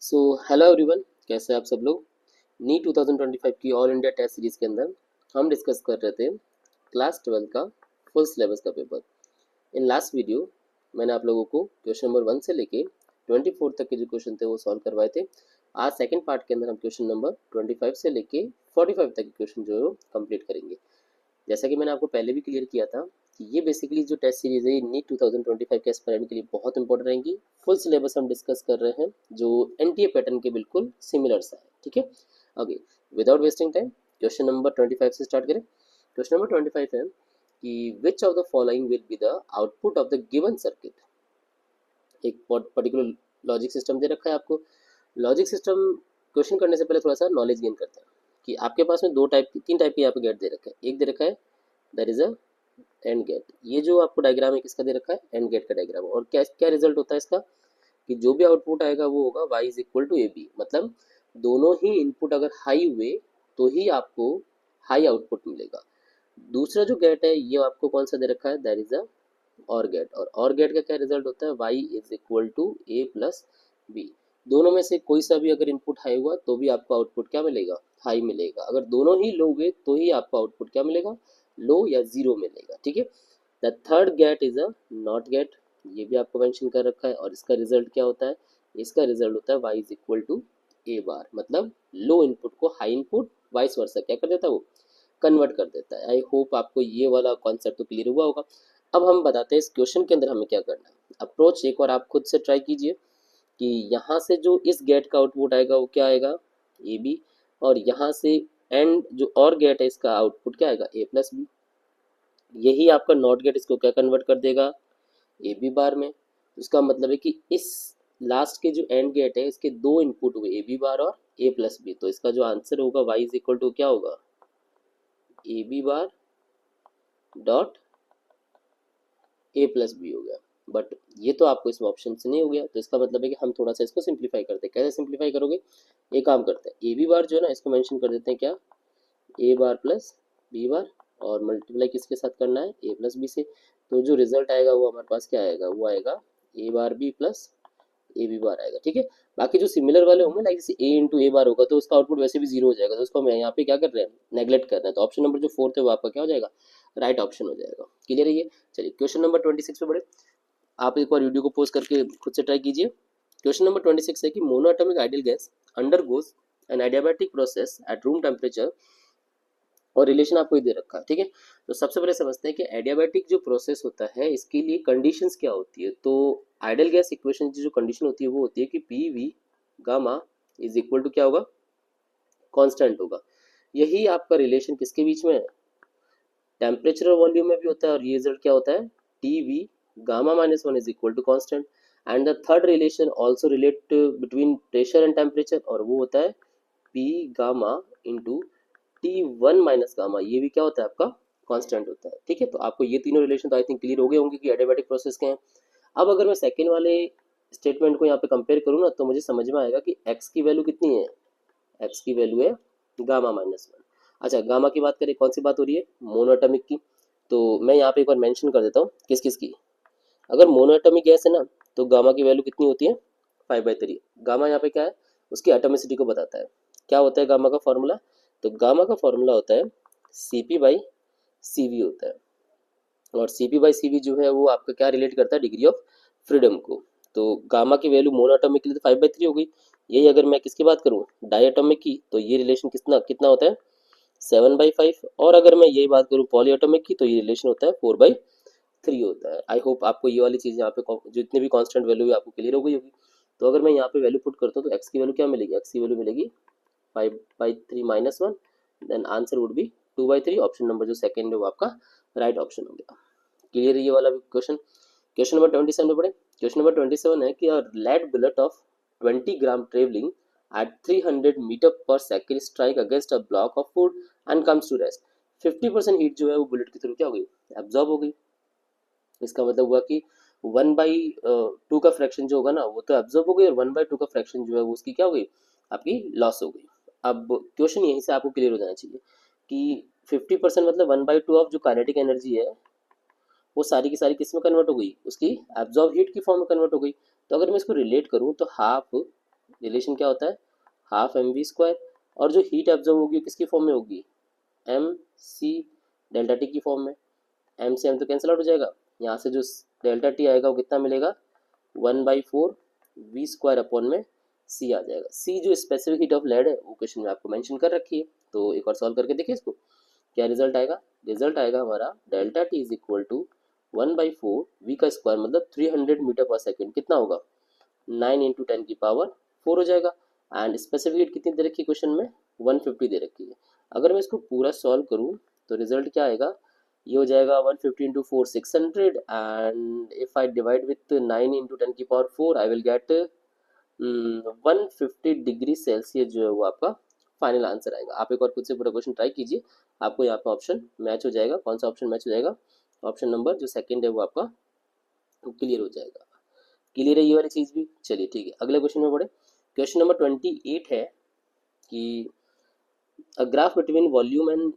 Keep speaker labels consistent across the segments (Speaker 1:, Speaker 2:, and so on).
Speaker 1: So hello everyone, कैसे हैं आप सब लोग। नीट 2025 की ऑल इंडिया टेस्ट सीरीज के अंदर हम डिस्कस कर रहे थे क्लास 12 का फुल सिलेबस का पेपर। इन लास्ट वीडियो मैंने आप लोगों को क्वेश्चन नंबर 1 से लेके 24 तक के जो क्वेश्चन थे वो सॉल्व करवाए थे। आज सेकंड पार्ट के अंदर हम क्वेश्चन नंबर 25 से लेके 45 तक के क्वेश्चन जो है वो कंप्लीट करेंगे। जैसा कि मैंने आपको पहले भी क्लियर किया था कि ये बेसिकली जो टेस्ट सीरीज है नीट 2025 के एस्पायरेंट के लिए बहुत इंपॉर्टेंट रहेंगी। फुल सिलेबस हम डिस्कस कर रहे हैं जो एनटीए पैटर्न के बिल्कुल सिमिलर सा है। ठीक है, okay, without wasting time question number 25 से स्टार्ट करें। क्वेश्चन नंबर 25 है कि which of the following will be the output of the given circuit. एक पर्टिकुलर लॉजिक सिस्टम दे रखा है आपको। लॉजिक सिस्टम क्वेश्चन करने से पहले थोड़ा सा नॉलेज गेन करते हैं कि आपके पास में तीन टाइप के यहाँ पे गेट दे रखा है। एक दे रखा है that is a AND gate. ये जो आपको डायग्राम है किसका दे रखा है, एंड गेट का डायग्राम। और क्या क्या रिजल्ट होता है इसका कि जो भी आउटपुट आएगा वो होगा y is equal to A B. मतलब दोनों ही इनपुट अगर हाई हुए तो ही आपको हाई आउटपुट मिलेगा। दूसरा जो गेट है ये आपको कौन सा दे रखा है, दैट इज अ और गेट। और गेट का क्या रिजल्ट होता है, y is equal to A plus B. दोनों में से कोई सा भी अगर इनपुट हाई हुआ तो भी आपको आउटपुट क्या मिलेगा, हाई मिलेगा। अगर दोनों ही लो हुए तो ही आपको आउटपुट क्या मिलेगा, लो या जीरो मिलेगा। ठीक है, the third gate is a NOT gate. ये भी आपको मेंशन कर रखा है। और इसका रिजल्ट क्या होता है, इसका रिजल्ट होता है y इज इक्वल टू ए बार। मतलब लो इनपुट को हाई इनपुट वाइस वर्सा क्या कर देता है, वो कन्वर्ट कर देता है। आई होप आपको ये वाला कॉन्सेप्ट तो क्लियर हुआ होगा। अब हम बताते हैं इस क्वेश्चन के अंदर हमें क्या करना है। अप्रोच एक और आप खुद से ट्राई कीजिए कि यहाँ से जो इस गेट का आउटपुट आएगा वो क्या आएगा, ए बी। और यहाँ से एंड जो और गेट है इसका आउटपुट क्या आएगा, ए प्लस बी। यही आपका नॉट गेट इसको क्या कन्वर्ट कर देगा, ए बी बार में। इसका मतलब है कि इस लास्ट के जो एंड गेट है इसके दो इनपुट हुए, ए बी बार और ए प्लस बी। तो इसका जो आंसर होगा वाई इज इक्वल टू क्या होगा, A B bar dot A plus B हो गया। बट ये तो आपको इसमें ऑप्शन से नहीं हो गया, तो इसका मतलब है कि हम थोड़ा सा इसको सिंप्लीफाई करते हैं। कैसे सिंप्लीफाई करोगे, एक काम करते हैं, ए बी बार जो है ना इसको मेंशन कर देते हैं क्या, ए बार प्लस बी बार। और मल्टीप्लाई किसके साथ करना है, ए प्लस बी से। तो जो रिजल्ट आएगा वो हमारे पास क्या आएगा, वो आएगा A bar B plus A B bar आएगा। ठीक है, बाकी जो सिमिलर वाले होंगे लाइक जैसे ए इंटू ए बार होगा तो उसका आउटपुट वैसे भी जीरो हो जाएगा। तो उसको हम यहाँ पे क्या कर रहे हैं, नेग्लेक्ट कर रहे हैं। तो ऑप्शन नंबर जो फोर्थ है वो आपका क्या हो जाएगा, राइट ऑप्शन हो जाएगा। क्लियर है ये। चलिए क्वेश्चन नंबर 26 पे बढ़े। आप एक बार वीडियो को पोज करके खुद से ट्राई कीजिए। क्वेश्चन नंबर 26 है कि monoatomic ideal gas undergoes an adiabatic process at room temperature. और रिलेशन आपको ये दे रखा है। ठीक है, तो सबसे पहले समझते हैं कि एडियाबैटिक जो प्रोसेस होता है इसके लिए कंडीशंस क्या होती है। तो आइडियल गैस इक्वेशन की जो कंडीशन होती है वो होती है कि P V gamma is equal to क्या होगा, कांस्टेंट होगा। यही आपका रिलेशन किसके बीच में है, टेम्परेचर और वॉल्यूम में भी होता है। और ये रिजल्ट क्या होता है, T V gamma minus one is equal to constant. And the third relation also relate between pressure and temperature, और वो होता है P gamma into T one minus gamma. ये भी क्या होता है आपका, कांस्टेंट होता है। ठीक है, तो आपको ये तीनों रिलेशन तो आई थिंक क्लियर हो गए होंगे कि एडियाबैटिक प्रोसेस के हैं। अब अगर मैं सेकेंड वाले स्टेटमेंट को यहाँ पे कंपेयर करूँ ना तो मुझे समझ में आएगा कि एक्स की वैल्यू कितनी है, एक्स की वैल्यू है गामा माइनस वन। अच्छा, गामा की बात करें, कौन सी बात हो रही है, मोनोएटॉमिक की। तो मैं यहाँ पे एक बार मेंशन कर देता हूँ किस किस की। अगर मोनोएटॉमिक गैस है ना तो गामा की वैल्यू कितनी होती है, 5/3। गामा यहाँ पे क्या है, उसकी एटोमिसिटी को बताता है। क्या होता है गामा का फॉर्मूला, तो गामा का फॉर्मूला होता है सी बाई सी होता है। और सी बाई सी जो है वो आपका क्या रिलेट करता है, डिग्री ऑफ फ्रीडम को। तो गामा की वैल्यू मोनोएटॉमिक के लिए तो 5/3 हो गई। यही अगर मैं किसकी बात करूँ, डाईएटॉमिक की, तो ये रिलेशन कितना कितना होता है, 7/5। और अगर मैं यही बात करूँ पॉलीएटॉमिक की तो ये रिलेशन होता है 4/3 होता है। आई होप आपको ये वाली चीज़ यहाँ पे जितने भी कांस्टेंट वैल्यू है आपको क्लियर हो गई होगी। तो अगर मैं यहाँ पे वैल्यू पुट करता हूँ तो एक्स की वैल्यू क्या मिलेगी, एक्स की वैल्यू मिलेगी 5/3 minus one. Then answer would be 2/3। Option number जो सेकंड है वो आपका राइट ऑप्शन हो गया। क्लियर है ये वाला क्वेश्चन। क्वेश्चन नंबर 27 पे पढ़े। क्वेश्चन नंबर 27 है कि lead bullet of 20 gram travelling at 300 metre पर second strike against a block of wood and comes to rest. 50% heat जो है वो बुलेट के थ्रू क्या हो गई, एब्जॉर्ब हो गई। इसका मतलब हुआ कि 1/2 का फ्रैक्शन जो होगा ना वो तो एब्जॉर्ब हो गई, और 1/2 का फ्रैक्शन जो है वो उसकी क्या हो गई, आपकी लॉस हो गई। अब क्वेश्चन यहीं से आपको क्लियर हो जाना चाहिए कि 50% मतलब 1/2 ऑफ जो काइनेटिक एनर्जी है वो सारी की सारी किस में कन्वर्ट हो गई, उसकी एब्जॉर्ब हीट की फॉर्म में कन्वर्ट हो गई। तो अगर मैं इसको रिलेट करूँ तो हाफ रिलेशन क्या होता है, हाफ एम वी स्क्वायर, और जो हीट एब्जॉर्ब होगी वो किसकी फॉर्म में होगी, एम सी डेल्टा टी की फॉर्म में। एम से एम तो कैंसिल आउट हो जाएगा, यहाँ से जो डेल्टा टी आएगा वो कितना मिलेगा, 1/4 वी स्क्वायर अपॉन में सी आ जाएगा। सी जो स्पेसिफिक हीट ऑफ लेड है वो क्वेश्चन में आपको मेंशन कर रखी है, तो एक और सॉल्व करके देखिए इसको, क्या रिजल्ट आएगा। रिजल्ट आएगा हमारा delta T is equal to 1/4 V का स्क्वायर मतलब 300 मीटर पर सेकेंड, कितना होगा 9 इंटू 10⁴ हो जाएगा। एंड स्पेसिफिक हीट कितनी दे रखी है क्वेश्चन में, 150 दे रखी है। अगर मैं इसको पूरा सॉल्व करूँ तो रिजल्ट क्या आएगा, ये हो जाएगा 150 into 4 600, and if I divide with 9 into 10⁴ I will get 150 degree Celsius जो है वो आपका फाइनल आंसर आएगा। आप एक और खुद से पूरा क्वेश्चन ट्राई कीजिए, आपको यहाँ पे ऑप्शन मैच हो जाएगा। कौन सा ऑप्शन मैच हो जाएगा, ऑप्शन नंबर जो सेकंड है वो आपका क्लियर हो जाएगा। क्लियर है ये वाली चीज़ भी, चलिए ठीक है अगले क्वेश्चन में बढ़े। क्वेश्चन नंबर 28 है कि a graph between volume and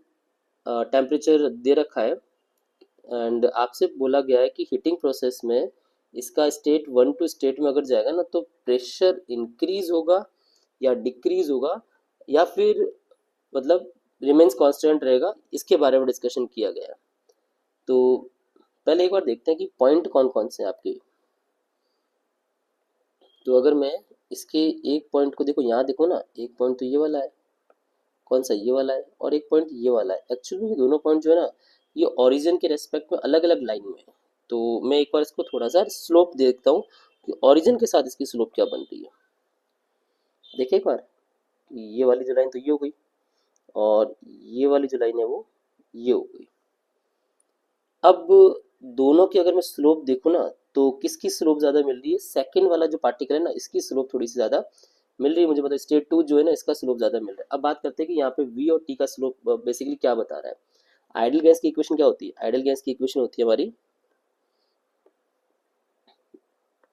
Speaker 1: temperature दे रखा है, एंड आपसे बोला गया है कि हीटिंग प्रोसेस में इसका स्टेट 1 टू स्टेट में अगर जाएगा ना तो प्रेशर इंक्रीज होगा या डिक्रीज होगा या फिर मतलब रिमेन्स कांस्टेंट रहेगा, इसके बारे में डिस्कशन किया गया है। तो पहले एक बार देखते हैं कि पॉइंट कौन कौन से हैं आपके। तो अगर मैं इसके एक पॉइंट को देखो, यहाँ देखो ना, एक पॉइंट तो ये वाला है, कौन सा ये वाला है, और एक पॉइंट ये वाला है। एक्चुअली ये दोनों पॉइंट जो है ना ये ओरिजिन के रेस्पेक्ट में अलग अलग लाइन में है। तो मैं एक बार इसको थोड़ा सा स्लोप देखता हूँ कि ओरिजिन के साथ इसकी स्लोप क्या बन रही है। देखिए एक बार, ये वाली जो लाइन तो ये हो गई, और ये वाली जो लाइन है वो ये हो गई। अब दोनों की अगर मैं स्लोप देखूँ ना तो किसकी स्लोप ज़्यादा मिल रही है, सेकंड वाला जो पार्टिकल है ना इसकी स्लोप थोड़ी सी ज़्यादा मिल रही है मुझे, मतलब स्टेट 2 जो है ना इसका स्लोप ज़्यादा मिल रहा है। अब बात करते हैं कि यहाँ पे V और T का स्लोप बेसिकली क्या बता रहा है। आइडियल गैस की इक्वेशन क्या होती है, आइडियल गैस की इक्वेशन होती है हमारी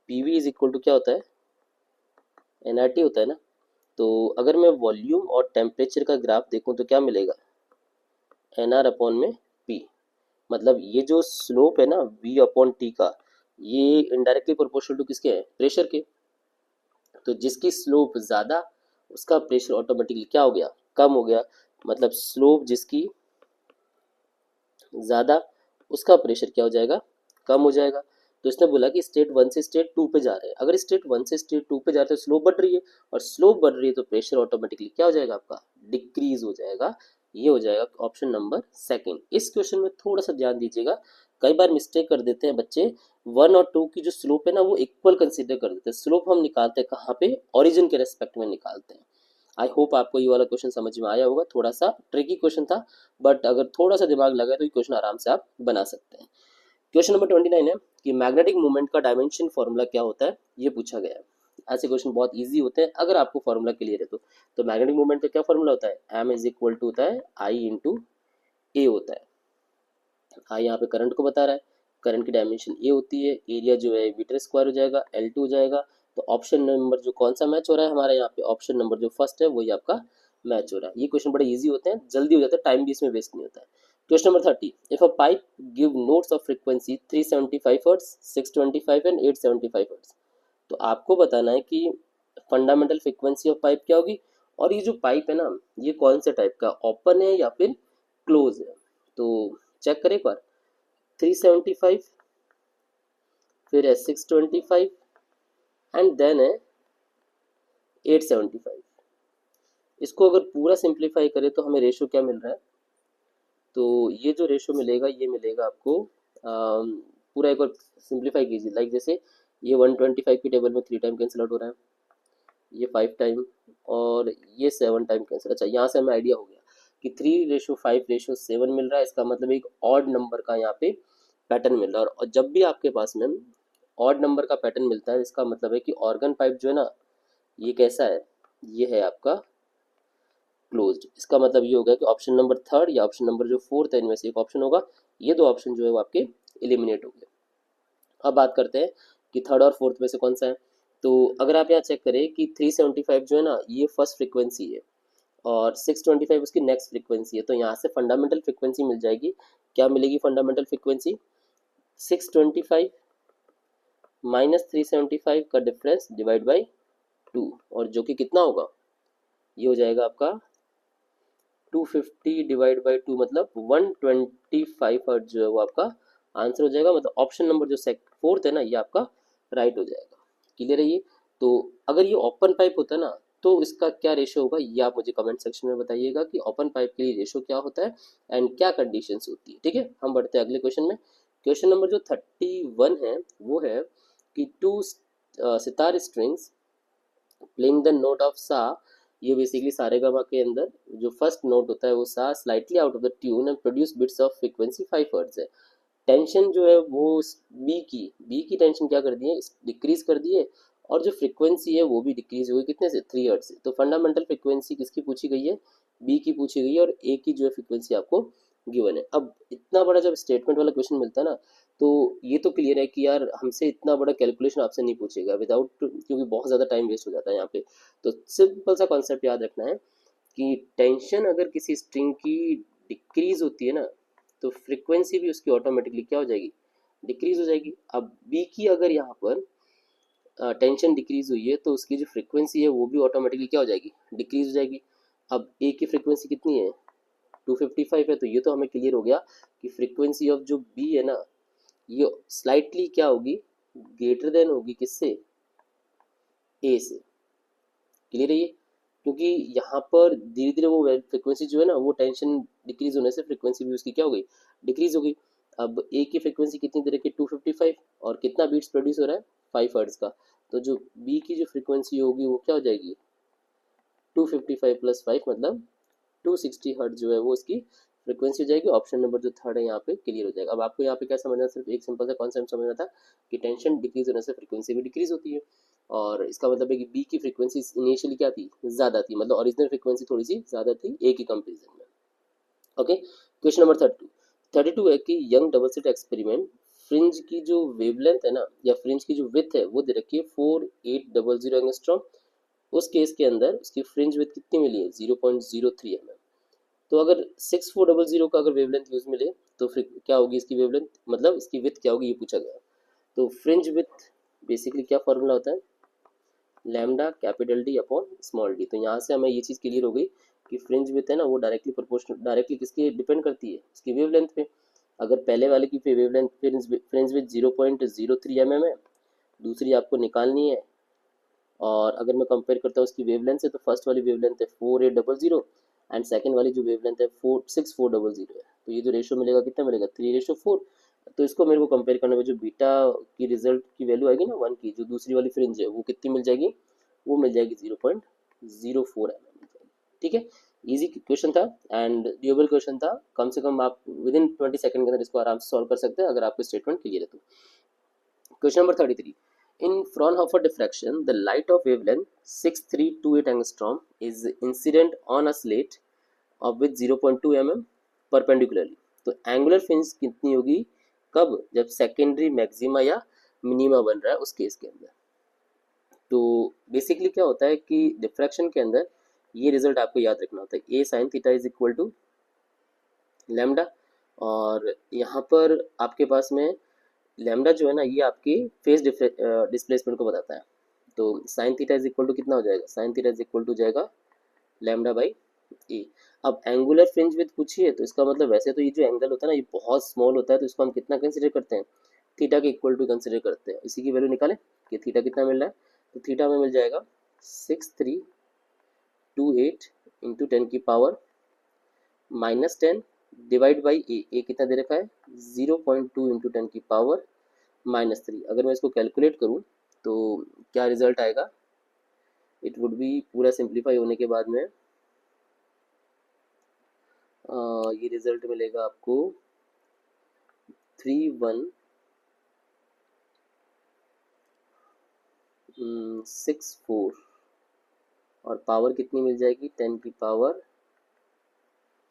Speaker 1: PV इज इक्वल टू क्या होता है, nRT होता है ना। तो अगर मैं वॉल्यूम और टेम्परेचर का ग्राफ देखूँ तो क्या मिलेगा, NR अपॉन में P। मतलब ये जो स्लोप है ना V अपॉन T का, ये इनडायरेक्टली प्रोपोर्शनल टू किसके है, प्रेशर के। तो जिसकी स्लोप ज़्यादा उसका प्रेशर ऑटोमेटिकली क्या हो गया, कम हो गया। मतलब स्लोप जिसकी ज़्यादा उसका प्रेशर क्या हो जाएगा, कम हो जाएगा। तो इसने बोला कि स्टेट 1 से स्टेट 2 पे जा रहे हैं, अगर स्टेट 1 से स्टेट 2 पे जा रहे हैं तो स्लोप बढ़ रही है, और स्लोप बढ़ रही है तो प्रेशर ऑटोमेटिकली क्या हो जाएगा आपका, डिक्रीज हो जाएगा। ये हो जाएगा ऑप्शन नंबर सेकंड। इस क्वेश्चन में थोड़ा सा ध्यान दीजिएगा, कई बार मिस्टेक कर देते हैं बच्चे, 1 और 2 की जो स्लोप है ना वो इक्वल कंसिडर कर देते हैं। स्लोप हम निकालते हैं कहाँ पे, ओरिजिन के रेस्पेक्ट में निकालते हैं। आई होप आपको ये वाला क्वेश्चन समझ में आया होगा, थोड़ा सा ट्रिकी क्वेश्चन था, बट अगर थोड़ा सा दिमाग लगा तो ये क्वेश्चन आराम से आप बना सकते हैं। क्वेश्चन नंबर 29 है कि मैग्नेटिक मूवमेंट का डायमेंशन फॉर्मूला क्या होता है, ये पूछा गया है। ऐसे क्वेश्चन बहुत इजी होते हैं अगर आपको फॉर्मूला क्लियर है तो मैग्नेटिक मूवमेंट का क्या फॉर्मूला होता है, एम इज इक्वल टू होता है आई इंटू ए होता है। आई यहाँ पे करंट को बता रहा है, करंट की डायमेंशन ए होती है, एरिया जो है मीटर स्क्वायर हो जाएगा, L2 हो जाएगा। तो ऑप्शन नंबर जो कौन सा मैच हो रहा है हमारे यहाँ पे, ऑप्शन नंबर जो फर्स्ट है वही आपका मैच हो रहा है। ये क्वेश्चन बड़े इजी होते हैं, जल्दी हो जाता है, टाइम भी इसमें वेस्ट नहीं होता है। Question number 30, if a pipe give notes of frequency 375 hertz, 625 and 875 hertz, तो आपको बताना है कि फंडामेंटल फ्रीक्वेंसी ऑफ पाइप क्या होगी, और ये जो पाइप है ना ये कौन से टाइप का, ओपन है या फिर क्लोज है। तो चेक करें एक बार, 375, फिर है 625 एंड देन है 875। इसको अगर पूरा सिंप्लीफाई करें तो हमें रेशो क्या मिल रहा है, तो ये जो रेशो मिलेगा ये मिलेगा आपको पूरा एक बार सिंप्लीफाई कीजिए। लाइक जैसे ये 125 की टेबल में 3 टाइम कैंसिल आउट हो रहा है, ये 5 टाइम और ये 7 टाइम कैंसिल। अच्छा यहाँ से हमें आइडिया हो गया कि 3:5:7 मिल रहा है, इसका मतलब एक ऑड नंबर का यहाँ पे पैटर्न मिल रहा है। और जब भी आपके पास में ऑड नंबर का पैटर्न मिलता है इसका मतलब है कि ऑर्गन पाइप जो है ना ये कैसा है, ये है आपका क्लोज्ड। इसका मतलब ये होगा कि ऑप्शन नंबर थर्ड या ऑप्शन नंबर जो फोर्थ है इनमें से एक ऑप्शन होगा, ये दो ऑप्शन जो है वो आपके एलिमिनेट हो गए। अब बात करते हैं कि थर्ड और फोर्थ में से कौन सा है। तो अगर आप यहाँ चेक करें कि 375 जो है ना ये फर्स्ट फ्रीक्वेंसी है और 625 उसकी नेक्स्ट फ्रीक्वेंसी है, तो यहाँ से फंडामेंटल फ्रीक्वेंसी मिल जाएगी। क्या मिलेगी फंडामेंटल फ्रीक्वेंसी, 625 माइनस 375 का डिफरेंस डिवाइड बाई 2, और जो कि कितना होगा, ये हो जाएगा आपका 250 डिवाइड बाई 2 मतलब 125 हर्ट्ज जो है वो आपका आंसर हो जाएगा। मतलब ऑप्शन नंबर जो फोर्थ है ना, ये आपका राइट हो जाएगा। क्लियर है ये। तो अगर ये ओपन पाइप होता है ना, तो इसका क्या रेशो होगा, ये आप मुझे कमेंट सेक्शन में बताइएगा कि ओपन पाइप के लिए रेशो क्या होता है एंड क्या कंडीशंस होती है। ठीक है, हम बढ़ते हैं अगले क्वेश्चन में। क्वेश्चन नंबर जो 31 है वो है कि two sitar strings playing the note of sa, ये बेसिकली सारेगामा के अंदर जो फर्स्ट नोट होता है वो सा slightly out of the tune and produce bits of frequency 5 hertz है। टेंशन जो है वो बी की टेंशन क्या कर दी है, डिक्रीज कर दी है, और जो फ्रीक्वेंसी है वो भी डिक्रीज हुई कितने से, 3 हर्ट्ज से। तो फंडामेंटल फ्रीक्वेंसी किसकी पूछी गई है, बी की पूछी गई है, और ए की जो है फ्रीक्वेंसी आपको गिवन है। अब इतना बड़ा जब स्टेटमेंट वाला क्वेश्चन मिलता है ना, तो ये तो क्लियर है कि यार हमसे इतना बड़ा कैलकुलेशन आपसे नहीं पूछेगा विदाउट, क्योंकि बहुत ज़्यादा टाइम वेस्ट हो जाता है यहाँ पे। तो सिंपल सा कॉन्सेप्ट याद रखना है कि टेंशन अगर किसी स्ट्रिंग की डिक्रीज होती है ना, तो फ्रीक्वेंसी भी उसकी ऑटोमेटिकली क्या हो जाएगी, डिक्रीज हो जाएगी। अब बी की अगर यहाँ पर टेंशन डिक्रीज हुई है, तो उसकी जो फ्रीक्वेंसी है वो भी ऑटोमेटिकली क्या हो जाएगी, डिक्रीज हो जाएगी। अब ए की फ्रीक्वेंसी कितनी है, 255 है, तो ये तो हमें क्लियर हो गया कि फ्रीक्वेंसी ऑफ जो बी है ना, ये स्लाइटली क्या होगी, ग्रेटर देन होगी किससे, ए से। क्लियर है ये। क्योंकि यहाँ पर धीरे धीरे वो फ्रिक्वेंसी जो है ना, वो टेंशन डिक्रीज होने से फ्रिक्वेंसी भी उसकी क्या हो गई, डिक्रीज हो गई। अब ए की फ्रिक्वेंसी कितनी दे रखी है, 255, और कितना बीट्स प्रोड्यूस हो रहा है, 5 हर्ट्ज का। तो जो बी की जो फ्रिक्वेंसी होगी वो क्या हो जाएगी, 255 प्लस 5 मतलब 260 हर्ट्ज जो है वो इसकी फ्रिक्वेंसी हो जाएगी। ऑप्शन नंबर जो थर्ड है यहाँ पे क्लियर हो जाएगा। अब आपको यहाँ पे क्या समझना, सिर्फ एक सिंपल सा कॉन्सेप्ट समझना था कि टेंशन डिक्रीज होने से फ्रिक्वेंसी भी डिक्रीज होती है, और इसका मतलब है कि बी की फ्रिक्वेंसी इनिशियली क्या थी, ज़्यादा थी, मतलब ओरिजिनल फ्रिक्वेंसी थोड़ी सी ज़्यादा थी ए की कंपेरिजन में। ओके, क्वेश्चन नंबर 32 है कि young double slit experiment, fringe की जो वेवलेंथ है ना, या फ्रिंज की जो विथ है वो दे रखी है 4800 एंगस्ट्रॉम। उस केस के अंदर उसकी फ्रिंज विथ कितनी मिली है, 0.03 mm। तो अगर 6400 का अगर वेवलेंथ यूज मिले, तो फिर क्या होगी इसकी वेवलेंथ, मतलब इसकी विथ क्या होगी, ये पूछा गया। तो फ्रिंज विथ बेसिकली क्या फॉर्मूला होता है, lambda capital D upon small D. तो यहाँ से हमें ये चीज़ क्लियर हो गई कि फ्रिंज विथ है ना, वो डायरेक्टली प्रोपोर्शनल, डायरेक्टली किसकी डिपेंड करती है, इसकी वेवलेंथ पे। अगर पहले वाले की वेवलेंथ फ्रिंज विथ 0.03 mm है, दूसरी आपको निकालनी है, और अगर मैं कंपेयर करता हूँ उसकी वेवलेंथ से, तो फर्स्ट वाली वेवलेंथ है 4800 एंड सेकंड वाली जो वेवलेंथ है 6400 है। तो ये जो रेशो मिलेगा कितना मिलेगा, 3:4। तो इसको मेरे को कंपेयर करने में जो बीटा की रिजल्ट की वैल्यू आएगी ना 1 की, जो दूसरी वाली फ्रिंज है वो कितनी मिल जाएगी, वो मिल जाएगी 0.04 mm मिल जाएगी। ठीक है, इजी क्वेश्चन था एंड ड्यूएबल क्वेश्चन था। कम से कम आप विद इन 20 सेकंड के अंदर इसको आराम से सॉल्व कर सकते हैं अगर आपको स्टेटमेंट क्लियर है तो। Question number 33. In Fraunhofer diffraction, the light of wavelength 6328 angstrom is incident on a slate of with 0.2 mm perpendicularly. तो एंगुलर फ्रिंज कितनी होगी, कब, जब सेकेंडरी मैक्सिमा या मिनिमा बन रहा है उस केस के अंदर। तो बेसिकली क्या होता है कि डिफ्रैक्शन के अंदर ये रिजल्ट आपको याद रखना होता है, A sine theta is equal to lambda, और यहाँ पर आपके पास में लैम्डा जो है ना, ये आपकी फेस डिस्प्लेसमेंट को बताता है। तो sine theta is equal to कितना हो जाएगा, sine theta is equal to जाएगा लैम्डा बाई ए। अब एंगुलर फ्रिंज विथ पूछिए, तो इसका मतलब वैसे तो ये जो एंगल होता है ना, ये बहुत स्मॉल होता है, तो इसको हम कितना कंसिडर करते हैं, थीटा के इक्वल टू कंसिडर करते हैं। इसी की वैल्यू निकालें कि थीटा कितना मिल रहा है, तो थीटा में मिल जाएगा 6328 इंटू 10 की पावर -10 डिवाइड बाई ए कितना दे रखा है, 0.2 इंटू 10 की पावर -3। अगर मैं इसको कैलकुलेट करूँ तो क्या रिजल्ट आएगा, इट वुड बी, पूरा सिंप्लीफाई होने के बाद में ये रिजल्ट मिलेगा आपको 3164, और पावर कितनी मिल जाएगी, 10 की पावर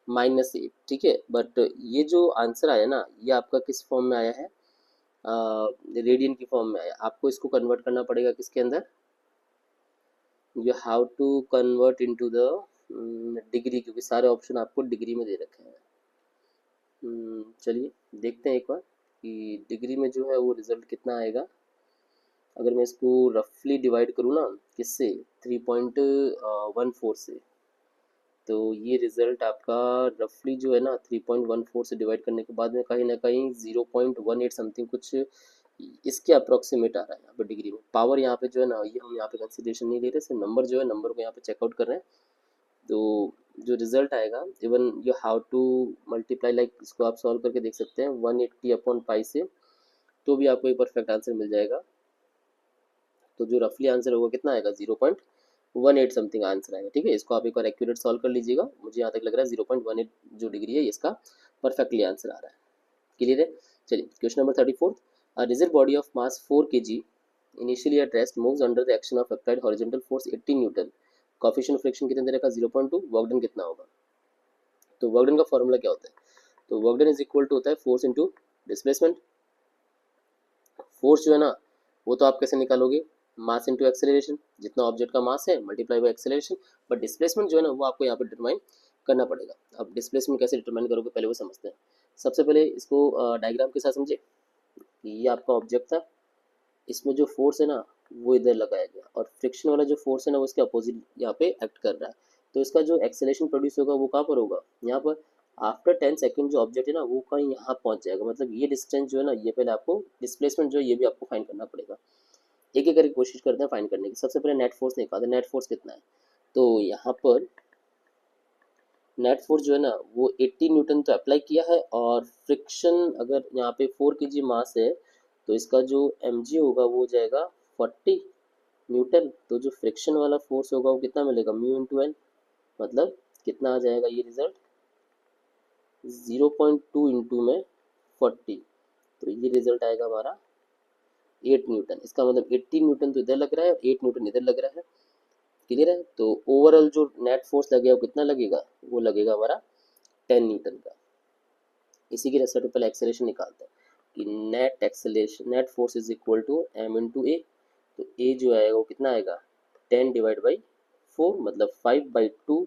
Speaker 1: -8। ठीक है, बट ये जो आंसर आया ना, ये आपका किस फॉर्म में आया है, रेडियन की फॉर्म में आया। आपको इसको कन्वर्ट करना पड़ेगा किसके अंदर, you have to convert into the degree, क्योंकि सारे ऑप्शन आपको डिग्री में दे रखे हैं। चलिए देखते हैं एक बार कि डिग्री में जो है वो रिजल्ट कितना आएगा। अगर मैं इसको रफली डिवाइड करूँ ना किससे 3.14 से, तो ये रिजल्ट आपका रफली जो है ना 3.14 से डिवाइड करने के बाद में कहीं ना कहीं 0.18 समथिंग कुछ इसके अप्रोक्सीमेट आ रहा है यहाँ पे डिग्री में। पावर यहाँ पे जो है ना ये हम यहाँ पे कंसिडरेशन नहीं ले रहे, सिर्फ नंबर जो है नंबर को यहाँ पे चेकआउट कर रहे हैं। तो जो रिजल्ट आएगा even you how to multiply, like इसको आप सॉल्व करके देख सकते हैं 180 अपॉन पाई से, तो भी आपको एक परफेक्ट आंसर मिल जाएगा। तो जो रफली आंसर होगा कितना आएगा 0.18 समथिंग आंसर आएगा। ठीक है, इसको आप एक बार एक्यूरेट सॉल्व कर लीजिएगा। मुझे यहाँ तक लग रहा है 0.18 जो डिग्री है इसका परफेक्टली आंसर आ रहा है। क्लियर है? चलिए question number 34, a rigid body of mass 4 kg initially at rest moves under the action of applied horizontal force 18 Newton, coefficient of friction कितने दे रखा 0.2, वर्क डन कितना होगा। तो वर्क डन का फॉर्मूला क्या होता है? तो work done is equal to होता है फोर्स इनटू डिस्प्लेसमेंट। फोर्स जो है ना वो तो आप कैसे निकालोगे, मास इनटू एक्सेलरेशन, जितना ऑब्जेक्ट का मास है multiply by acceleration. But displacement जो है ना वो आपको यहाँ पे डिटरमाइन करना पड़ेगा। अब डिस्प्लेसमेंट कैसे डिटरमाइन करोगे पहले वो समझते हैं। सबसे पहले इसको डायग्राम के साथ समझे। ये आपका ऑब्जेक्ट था, इसमें जो फोर्स है ना वो इधर लगाया गया, और फ्रिक्शन वाला जो फोर्स है ना वो इसके अपोजिट यहाँ पे एक्ट कर रहा है। तो इसका जो एक्सेलरेशन प्रोड्यूस होगा वो कहाँ पर होगा, यहाँ पर। आफ्टर 10 सेकेंड जो ऑब्जेक्ट है ना वो कहीं यहाँ पहुँच जाएगा, मतलब ये डिस्टेंस जो है ना ये पहले आपको डिस्प्लेसमेंट जो है ये भी आपको फाइंड करना पड़ेगा। एक एक करके कोशिश करते हैं फाइंड करने की। सबसे पहले नेट फोर्स निकालते हैं, नेट फोर्स कितना है। तो यहाँ पर नेट फोर्स जो है ना वो 80 न्यूटन तो अप्लाई किया है, और फ्रिक्शन अगर यहाँ पे 4 kg मास है तो इसका जो mg होगा वो हो जाएगा 40 न्यूटन। तो जो फ्रिक्शन वाला फोर्स होगा वो कितना मिलेगा, म्यू इंटू एन, मतलब कितना आ जाएगा ये रिजल्ट 0.2 इंटू में 40, तो ये रिजल्ट आएगा हमारा 8 न्यूटन। इसका मतलब 80 न्यूटन तो इधर लग रहा है, 8 न्यूटन इधर लग रहा है। क्लियर है? तो ओवरऑल जो नेट फोर्स लगेगा वो कितना लगेगा, वो लगेगा हमारा 10 न्यूटन का। इसी के रेस्पेक्ट में पहले एक्सेलरेशन निकालते हैं कि net acceleration, net force is equal to M into A. तो ए जो आएगा वो कितना आएगा 10 डिवाइड बाई 4, मतलब 5/2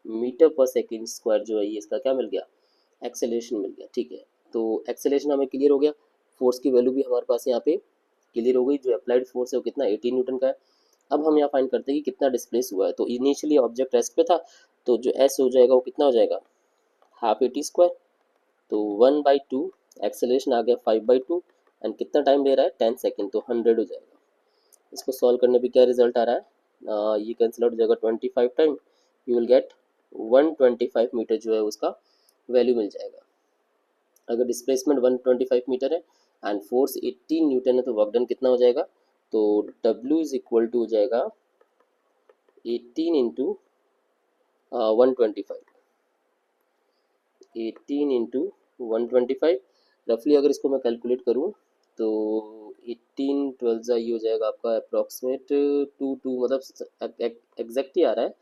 Speaker 1: मीटर पर सेकेंड स्क्वायर जो है ये इसका क्या मिल गया, एक्सेलरेशन मिल गया। ठीक है, तो एक्सेलरेशन हमें क्लियर हो गया, फोर्स की वैल्यू भी हमारे पास यहाँ पे क्लियर हो गई। जो अप्लाइड फोर्स है वो कितना 18 न्यूटन का है। अब हम यहाँ फाइंड करते हैं कि कितना डिस्प्लेस हुआ है। तो इनिशियली ऑब्जेक्ट रेस्ट पे था, तो जो एस हो जाएगा वो कितना हो जाएगा हाफ ए टी स्क्वायर, तो 1/2, एक्सेलरेशन आ गया 5/2, एंड कितना टाइम ले रहा है 10 सेकेंड, तो 100 हो जाएगा। इसको सॉल्व करने पे क्या रिजल्ट आ रहा है, ये कैंसिल आउट हो जाएगा 25 time, you will get 125 metre जो है उसका वैल्यू मिल जाएगा। अगर डिस्प्लेसमेंट 125 मीटर है एंड फोर्स 18 न्यूटन है तो वर्क डन कितना हो जाएगा, तो W इज इक्वल टू हो जाएगा 18 इंटू 125, 18 इंटू 125। रफली अगर इसको मैं कैलकुलेट करूँ तो 18 12 ये हो जाएगा आपका अप्रॉक्सीमेट 2 मतलब एग्जैक्ट ही आ रहा है,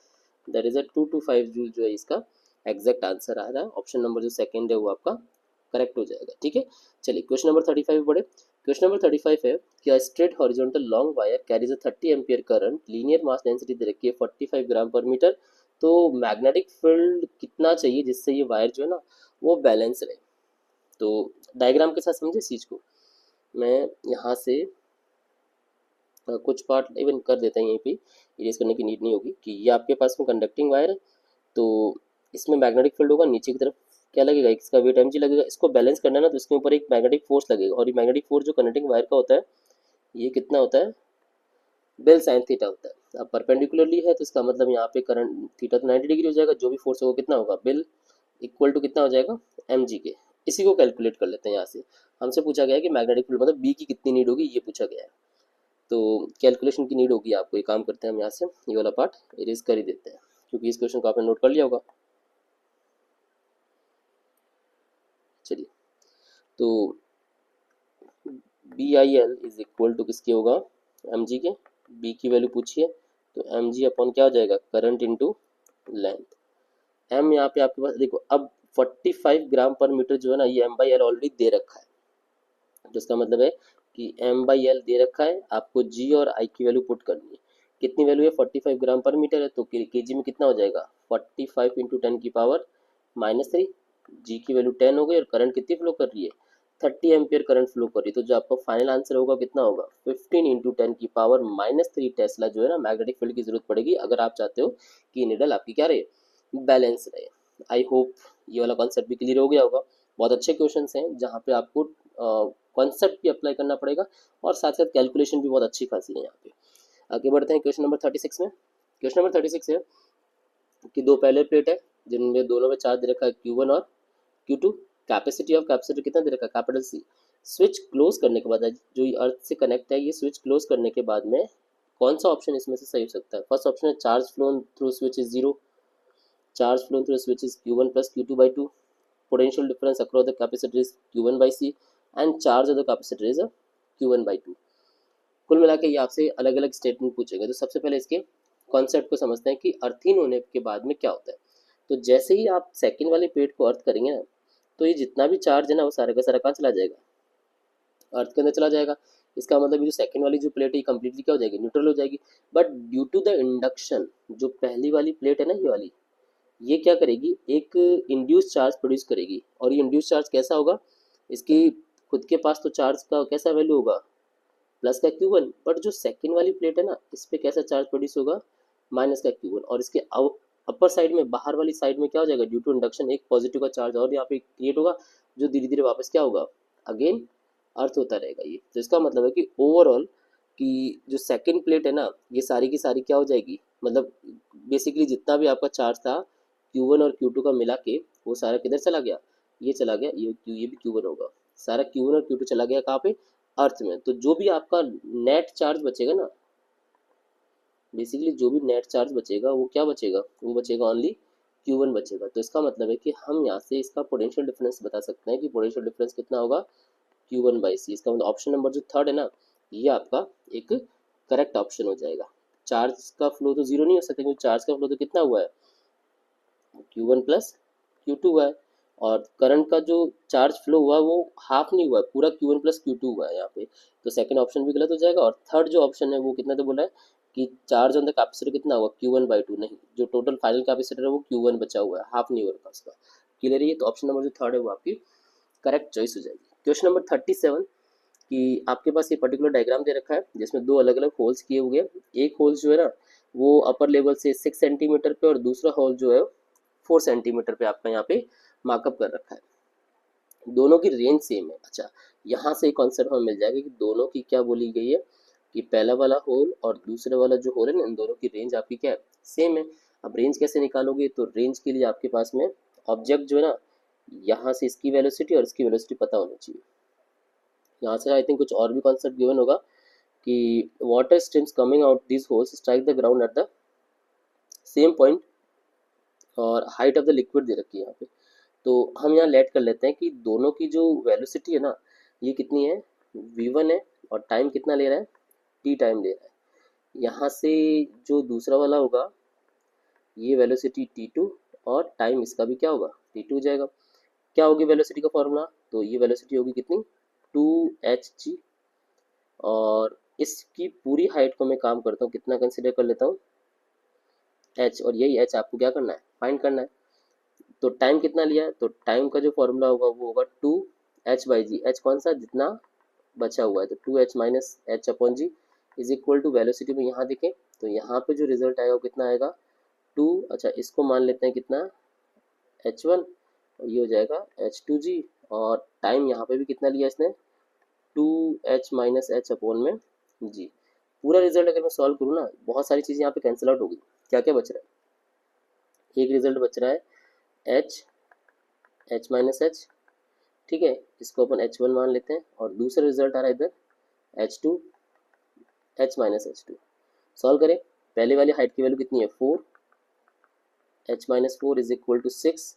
Speaker 1: दैट इज 225 जूल जो है इसका एग्जैक्ट आंसर आ रहा है। ऑप्शन नंबर जो सेकंड है वो आपका करेक्ट हो जाएगा। ठीक है, चलिए क्वेश्चन नंबर 35 बढ़े। क्वेश्चन नंबर 35 है कि a straight horizontal long wire carries a 30 ampere current, linear mass density दे रखी है 45 ग्राम पर मीटर। तो मैग्नेटिक फील्ड कितना चाहिए जिससे ये वायर जो है ना वो बैलेंस रहे। तो डायग्राम के साथ समझे इस चीज़ को। मैं यहाँ से कुछ पार्ट इवन कर देता है, यहीं पे इरेज करने की नीड नहीं होगी कि ये आपके पास में कंडक्टिंग वायर है, तो इसमें मैग्नेटिक फील्ड होगा, नीचे की तरफ क्या लगेगा, इसका वेट mg लगेगा। इसको बैलेंस करना है ना तो इसके ऊपर एक मैग्नेटिक फोर्स लगेगा, और ये मैग्नेटिक फोर्स जो कंडक्टिंग वायर का होता है ये कितना होता है बेल साइन थीटा होता है। अब परपेंडिकुलरली है तो इसका मतलब यहाँ पे करंट थीटा तो 90 डिग्री हो जाएगा, जो भी फोर्स होगा कितना होगा बेल इक्वल टू कितना हो जाएगा mg के। इसी को कैलकुलेट कर लेते हैं। यहाँ से हमसे पूछा गया है कि मैग्नेटिक फील्ड मतलब बी की कितनी नीड होगी, ये पूछा गया है। तो कैलकुलेशन की नीड होगी आपको, एक काम करते हैं हम यहाँ से ये वाला पार्ट इरेज कर ही देते हैं, क्योंकि इस क्वेश्चन को आपने नोट कर लिया होगा। चलिए, तो B I L is equal to किसके होगा एम जी के। बी की वैल्यू पूछिए तो एम जी अपॉन क्या हो जाएगा करंट इंटू लेंथ। एम यहाँ पे आपके पास देखो, अब 45 ग्राम पर मीटर जो है ना ये एम बाई एल ऑलरेडी दे रखा है, तो इसका मतलब है कि एम बाई एल दे रखा है, आपको जी और आई की वैल्यू पुट करनी है। कितनी वैल्यू है 45 ग्राम पर मीटर है, तो के जी में कितना हो जाएगा 45 इंटू 10 की पावर -3। जी की वैल्यू 10 हो गई, और करंट कितनी फ्लो कर रही है 30 एम्पियर करंट फ्लो कर रही है, तो जो आपका फाइनल आंसर होगा कितना होगा 15 इंटू 10⁻³ टेस्ला जो है ना मैग्नेटिक फील्ड की जरूरत पड़ेगी अगर आप चाहते हो कि निडल आपकी क्या रहे, बैलेंस रहे। आई होप ये वाला कॉन्सेप्ट भी क्लियर हो गया होगा। बहुत अच्छे क्वेश्चन हैं जहाँ पे आपको कॉन्सेप्ट भी अप्लाई करना पड़ेगा और साथ साथ कैलकुलेशन भी बहुत अच्छी खासी है यहाँ पे। आगे बढ़ते हैं क्वेश्चन नंबर 36 में। क्वेश्चन नंबर 36 है कि दो पैरेलल प्लेट है जिनमें दोनों में चार्ज दे रखा है Q1 और Q2। कैपेसिटी ऑफ कैपेसिटर कितना दे रखा है, कैपिटल C। स्विच क्लोज करने के बाद जो अर्थ से कनेक्ट है, ये स्विच क्लोज करने के बाद में कौन सा ऑप्शन इसमें से सही हो सकता है। फर्स्ट ऑप्शन है charge flow through switch is 0, charge flow through switch is Q1 plus Q2/2, potential difference across the capacitor is Q1/C and charge of the capacitor is Q1/2। कुल मिला के ये आपसे अलग अलग स्टेटमेंट पूछेंगे। तो सबसे पहले इसके कॉन्सेप्ट को समझते हैं कि अर्थिंग होने के बाद में क्या होता है। तो जैसे ही आप सेकंड वाली प्लेट को अर्थ करेंगे ना, तो ये जितना भी चार्ज है ना वो सारा का सारा कहाँ चला जाएगा, अर्थ के अंदर चला जाएगा। इसका मतलब ये जो सेकंड वाली जो प्लेट है कंप्लीटली क्या हो जाएगी, न्यूट्रल हो जाएगी। But due to the induction जो पहली वाली प्लेट है ना ये वाली, ये क्या करेगी, एक इंड्यूस चार्ज प्रोड्यूस करेगी। और ये इंड्यूस चार्ज कैसा होगा, इसकी खुद के पास तो चार्ज का कैसा वैल्यू होगा, प्लस का Q1। बट जो सेकंड वाली प्लेट है ना इस पर कैसा चार्ज प्रोड्यूस होगा, माइनस का Q1। और इसके अपर साइड में, बाहर वाली साइड में क्या हो जाएगा, ड्यू टू इंडक्शन एक पॉजिटिव का चार्ज और यहाँ पे क्रिएट होगा जो धीरे धीरे वापस क्या होगा, अगेन अर्थ होता रहेगा ये। तो इसका मतलब है कि ओवरऑल कि जो सेकंड प्लेट है ना ये सारी की सारी क्या हो जाएगी, मतलब बेसिकली जितना भी आपका चार्ज था Q1 और Q2 का मिला के वो सारा किधर चला गया, ये चला गया, ये भी Q1 होगा, सारा Q1 और Q2 चला गया कहाँ पे, अर्थ में। तो जो भी आपका नेट चार्ज बचेगा ना, बेसिकली जो भी नेट चार्ज बचेगा वो क्या बचेगा, वो बचेगा ओनली Q1 बचेगा। तो इसका मतलब है कि हम यहाँ से इसका पोटेंशियल डिफरेंस बता सकते हैं कि पोटेंशियल डिफरेंस कितना होगा, Q1/C। इसका मतलब ऑप्शन नंबर जो थर्ड है ना ये आपका एक करेक्ट ऑप्शन हो जाएगा। चार्ज का फ्लो तो जीरो नहीं हो सकता क्योंकि चार्ज का फ्लो तो कितना हुआ है, Q1 plus Q2 हुआ है। और करंट का जो चार्ज फ्लो हुआ वो हाफ नहीं हुआ है, पूरा Q1 plus Q2 हुआ है यहाँ पे। तो सेकंड ऑप्शन भी गलत हो जाएगा। और थर्ड जो ऑप्शन है वो कितना तो बोला है कि चार्ज ऑन द कैपेसिटर कितना हुआ, Q1/2। नहीं, जो टोटल फाइनल कैपेसिटर है वो Q1 बचा हुआ है, हाफ नहीं हो रहा उसका। क्लियर है ये। तो ऑप्शन नंबर जो थर्ड है वो आपकी करेक्ट चॉइस हो जाएगी। क्वेश्चन नंबर 37 कि आपके पास ये पर्टिकुलर डायग्राम दे रखा है जिसमें दो अलग अलग होल्स किए हुए हैं। एक होल्स जो है ना वो अपर लेवल से 6 सेंटीमीटर पे और दूसरा होल जो है 4 सेंटीमीटर पे आपका यहाँ पे मार्कअप कर रखा है। दोनों की रेंज सेम है। अच्छा, यहाँ से एक कॉन्सेप्ट हमें मिल जाएगा कि दोनों की क्या बोली गई है कि पहला वाला होल और दूसरे वाला जो होल है ना इन दोनों की रेंज आपकी क्या है, सेम है। अब रेंज कैसे निकालोगे, तो रेंज के लिए आपके पास में ऑब्जेक्ट जो है ना यहाँ से इसकी वेलोसिटी और इसकी वेलोसिटी पता होनी चाहिए। यहाँ से आई थिंक कुछ और भी कॉन्सेप्ट गिवन होगा कि water streams coming out this holes strike the ground at the same point और हाइट ऑफ द लिक्विड दे रखी है यहाँ पे। तो हम यहाँ लेट कर लेते हैं कि दोनों की जो वेलोसिटी है ना ये कितनी है, v1 है और टाइम कितना ले रहा है, t टाइम ले रहा है। यहाँ से जो दूसरा वाला होगा ये वेलोसिटी t2 और टाइम इसका भी क्या होगा, t2 हो जाएगा। क्या होगी वेलोसिटी का फॉर्मूला, तो ये वेलोसिटी होगी कितनी, 2hg। और इसकी पूरी हाइट को मैं काम करता हूँ कितना कंसिडर कर लेता हूँ, h। और यही h आपको क्या करना है, फाइंड करना है। तो टाइम कितना लिया है, तो टाइम का जो फॉर्मूला होगा वो होगा 2h/g। h कौन सा, जितना बचा हुआ है, तो 2h minus H upon G is equal to velocity में यहाँ देखें तो यहाँ पे जो रिजल्ट आएगा वो कितना आएगा 2। अच्छा, इसको मान लेते हैं कितना, h1 और ये हो जाएगा h2g। और टाइम यहाँ पे भी कितना लिया इसने, 2h माइनस एच अपॉन में जी। पूरा रिजल्ट अगर मैं सॉल्व करूँ ना, बहुत सारी चीज़ें यहाँ पे कैंसिल आउट होगी। क्या क्या बच रहा है, एक रिजल्ट बच रहा है h माइनस एच, ठीक है, इसको अपन h1 मान लेते हैं। और दूसरा रिजल्ट आ रहा है इधर h2 h minus h2। Solve करें, पहले वाली हाइट की वैल्यू कितनी है 4, h minus 4 is equal to 6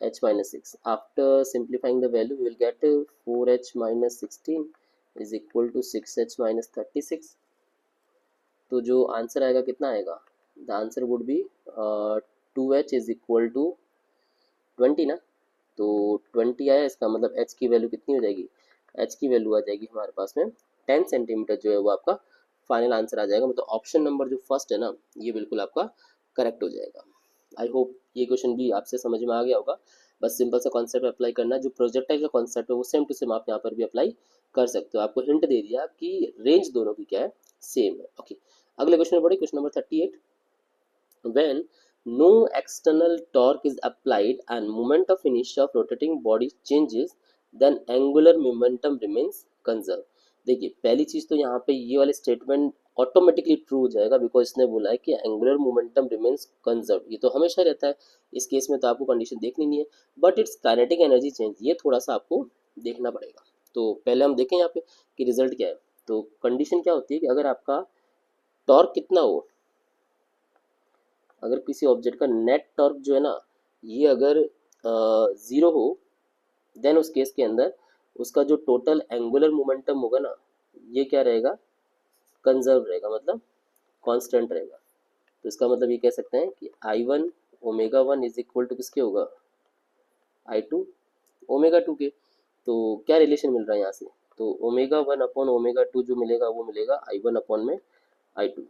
Speaker 1: h minus 6. After simplifying the value, we will get 4h minus 16 is equal to 6h minus 36. तो जो आंसर आएगा कितना आएगा, the answer would be 2h is equal to 20 ना। तो 20 आया, इसका मतलब h की वैल्यू कितनी हो जाएगी, h की वैल्यू आ जाएगी हमारे पास में 10 सेंटीमीटर जो है वो आपका फाइनल आंसर आ जाएगा। मतलब ऑप्शन नंबर जो फर्स्ट है ना ये बिल्कुल आपका करेक्ट हो जाएगा। आई होप ये क्वेश्चन भी आपसे समझ में आ गया होगा। बस सिंपल सा कॉन्सेप्ट अप्लाई करना, जो प्रोजेक्टाइल का कॉन्सेप्ट है वो सेम टू सेम आप यहाँ पर भी अप्लाई कर सकते हो। आपको हिंट दे दिया कि रेंज दोनों की क्या है, सेम है। ओके, अगले क्वेश्चन में बढ़े, question number 38। When no external torque is applied and moment of inertia of rotating body changes, then angular momentum remains conserved। देखिए पहली चीज तो यहाँ पे ये वाले स्टेटमेंट ऑटोमेटिकली ट्रू हो जाएगा, बिकॉज इसने बोला है कि एंगुलर मोमेंटम रिमेन्स कंजर्व। ये तो हमेशा रहता है, इस केस में तो आपको कंडीशन देखनी नहीं है, but it's kinetic energy change, ये थोड़ा सा आपको देखना पड़ेगा। तो पहले हम देखें यहाँ पे कि रिजल्ट क्या है। तो कंडीशन क्या होती है कि अगर आपका टॉर्क कितना हो, अगर किसी ऑब्जेक्ट का नेट टॉर्क जो है ना ये अगर ज़ीरो हो, देन उस केस के अंदर उसका जो टोटल एंगुलर मोमेंटम होगा ना ये क्या रहेगा, कंजर्व रहेगा, मतलब कांस्टेंट रहेगा। तो इसका मतलब ये कह सकते हैं कि I1 omega 1 is equal to किसके होगा, I2 ओमेगा 2 के। तो क्या रिलेशन मिल रहा है यहाँ से, तो ओमेगा 1 अपॉन ओमेगा 2 जो मिलेगा वो मिलेगा I1 अपॉन में I2।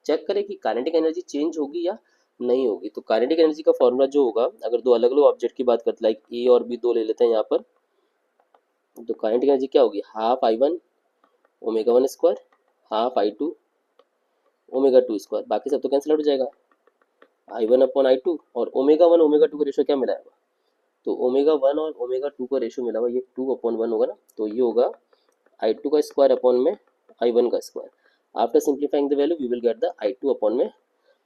Speaker 1: चेक करें कि काइनेटिक एनर्जी चेंज होगी या नहीं होगी। तो काइनेटिक एनर्जी का फॉर्मूला जो होगा, अगर दो अलग अलग ऑब्जेक्ट की बात करते लाइक ए और बी दो ले लेते हैं यहाँ पर, तो काइनेटिक एनर्जी क्या होगी, half I1 omega 1 square half I2 omega 2 square, बाकी सब तो कैंसिल आउट हो जाएगा, I1 अपॉन I2 और ओमेगा 1 ओमेगा 2 का रेशो क्या मिला है, तो ओमेगा 1 और ओमेगा 2 का रेशो मिला हुआ, ये 2 अपॉन 1 होगा ना, तो ये होगा I2 का स्क्वायर अपॉन में I1 का square. After simplifying the value we will get the I2 upon में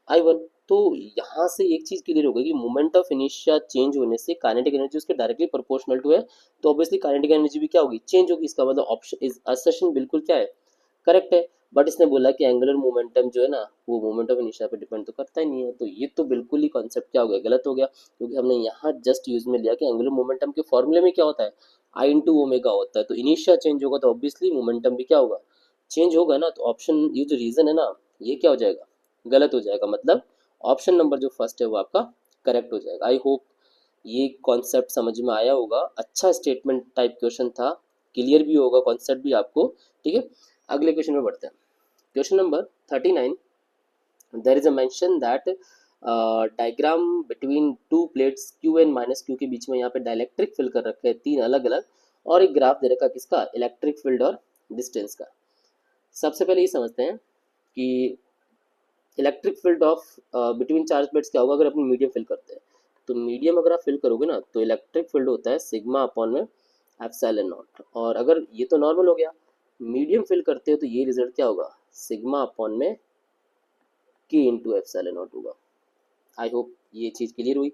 Speaker 1: I1। तो यहाँ से एक चीज क्लियर हो गई कि मोमेंट ऑफ इनिशिया चेंज होने से काइनेटिक एनर्जी उसके डायरेक्टली प्रोपोर्शनल टू है, तो ऑब्वियसली काइनेटिक एनर्जी भी क्या होगी, चेंज होगी। इसका मतलब ऑप्शन इज असर्शन बिल्कुल क्या है, करेक्ट है। बट इसने बोला कि एंगुलर मोमेंटम जो है ना वो मोमेंट ऑफ इनिशिया पे डिपेंड तो करता ही नहीं है, तो ये तो बिल्कुल ही कॉन्सेप्ट क्या हो गया, गलत हो गया, क्योंकि हमने यहाँ जस्ट यूज में लिया कि एंगुलर मोमेंटम के फॉर्मूले में क्या होता है, आई इंटू ओमेगा होता है। तो इनिशिया चेंज होगा तो ऑब्वियसली मोमेंटम भी क्या होगा, चेंज होगा ना। तो ऑप्शन ये जो रीजन है ना ये क्या हो जाएगा, गलत हो जाएगा, मतलब ऑप्शन नंबर जो फर्स्ट है वो आपका करेक्ट हो जाएगा। आई होप ये कॉन्सेप्ट समझ में आया होगा, अच्छा स्टेटमेंट टाइप क्वेश्चन था, क्लियर भी होगा कॉन्सेप्ट भी आपको, ठीक है। अगले क्वेश्चन में बढ़ते हैं, question number 39। There is a mention that diagram between two plates Q and minus Q के बीच में यहाँ पे डायलेक्ट्रिक फिल कर रखे हैं तीन अलग अलग, और एक ग्राफ दे रखा है किसका, इलेक्ट्रिक फील्ड और डिस्टेंस का। सबसे पहले ये समझते हैं कि electric field of between charge plates क्या होगा अगर अपनी मीडियम फिल करते हैं। तो मीडियम अगर आप फिल करोगे ना तो इलेक्ट्रिक फील्ड होता है सिग्मा अपॉन में एप्सिलॉन नॉट, और अगर ये तो नॉर्मल हो गया, मीडियम फिल करते हो तो ये रिजल्ट क्या होगा, सिग्मा अपॉन में के इंटू एप्सिलॉन नॉट होगा। आई होप ये चीज़ क्लियर हुई।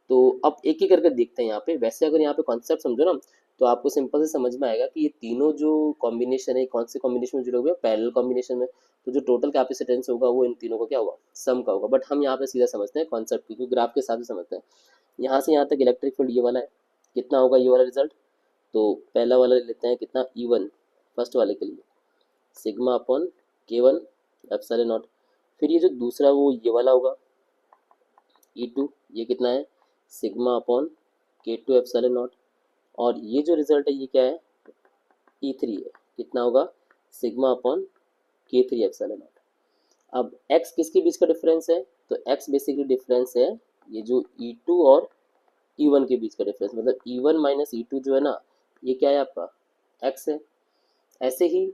Speaker 1: तो अब एक एक करके देखते हैं यहाँ पे। वैसे अगर यहाँ पे कॉन्सेप्ट समझो ना तो आपको सिंपल से समझ में आएगा कि ये तीनों जो कॉम्बिनेशन है कौन से कॉम्बिनेशन में जुड़े हुए हैं, पैरेलल कॉम्बिनेशन में। तो जो टोटल कैपेसिटेंस होगा वो इन तीनों का क्या होगा, सम का होगा। बट हम यहाँ पे सीधा समझते हैं कॉन्सेप्ट, क्योंकि ग्राफ के हिसाब से समझते हैं। यहाँ से यहाँ तक इलेक्ट्रिक फील्ड ये वाला है, कितना होगा ये वाला रिजल्ट, तो पहला वाला ले लेते हैं कितना, E1 फर्स्ट वाले के लिए sigma upon K1 epsilon not. फिर ये जो दूसरा वो ये वाला होगा E2, ये कितना है, sigma upon K2 epsilon not. और ये जो रिजल्ट है ये क्या है, E3 है, कितना होगा, sigma upon K3 epsilon not. अब x किसके बीच का डिफरेंस है, तो x बेसिकली डिफरेंस है ये जो E2 और E1 के बीच का डिफरेंस, मतलब E1 माइनस E2 जो है ना ये क्या है आपका x है। ऐसे ही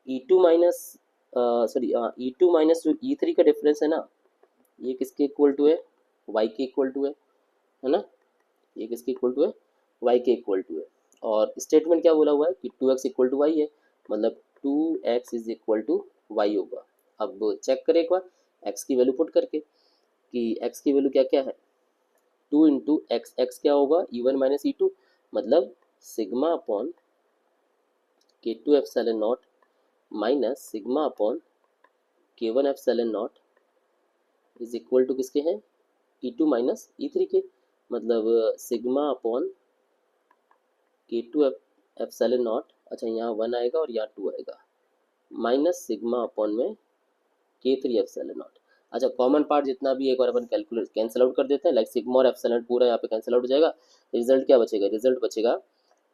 Speaker 1: E2 minus sorry E2 minus जो E3 का डिफरेंस है ना ये किसके इक्वल टू है, y के इक्वल टू है ना, ये किसके इक्वल टू है, y के इक्वल टू है। और स्टेटमेंट क्या बोला हुआ है कि 2x इक्वल टू वाई है, मतलब 2x is equal to Y होगा। अब चेक करें एक बार x की वैल्यू पुट करके कि x की वैल्यू क्या क्या है, 2 इंटू एक्स, एक्स क्या होगा E1 माइनस E2, मतलब sigma upon K2 epsilon naught minus sigma upon K1 epsilon naught is equal to किसके हैं, E2 माइनस E3 के, मतलब sigma upon K2 epsilon not, अच्छा यहाँ 1 आएगा और यहाँ 2 आएगा, माइनस सिग्मा अपॉन में K3 एप्सिलॉन नॉट। अच्छा कॉमन पार्ट जितना भी एक बार अपन कैलकुलेट कैंसिल आउट कर देते हैं, लाइक सिग्मा और एप्सिलॉन पूरा यहाँ पे कैंसिल आउट हो जाएगा। रिजल्ट क्या बचेगा, रिजल्ट बचेगा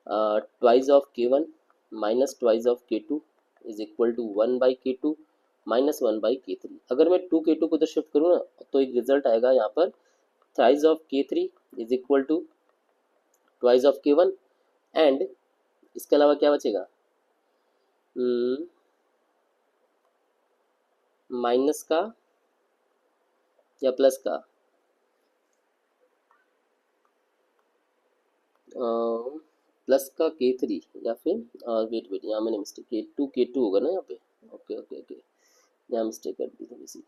Speaker 1: twice of K1 minus twice of K2 is equal to 1 by K2 minus 1 by K3। अगर मैं 2 K2 को उधर शिफ्ट करूँ ना तो एक रिजल्ट आएगा यहाँ पर thrice of K3 is equal to twice of K1 and इसके अलावा क्या बचेगा, माइनस का या प्लस का, प्लस का K3 या फिर वेट वेट, यहाँ मैंने मिस्टेक, K2 होगा ना यहाँ पे, ओके ओके ओके, यहाँ मिस्टेक कर दी थोड़ी सी,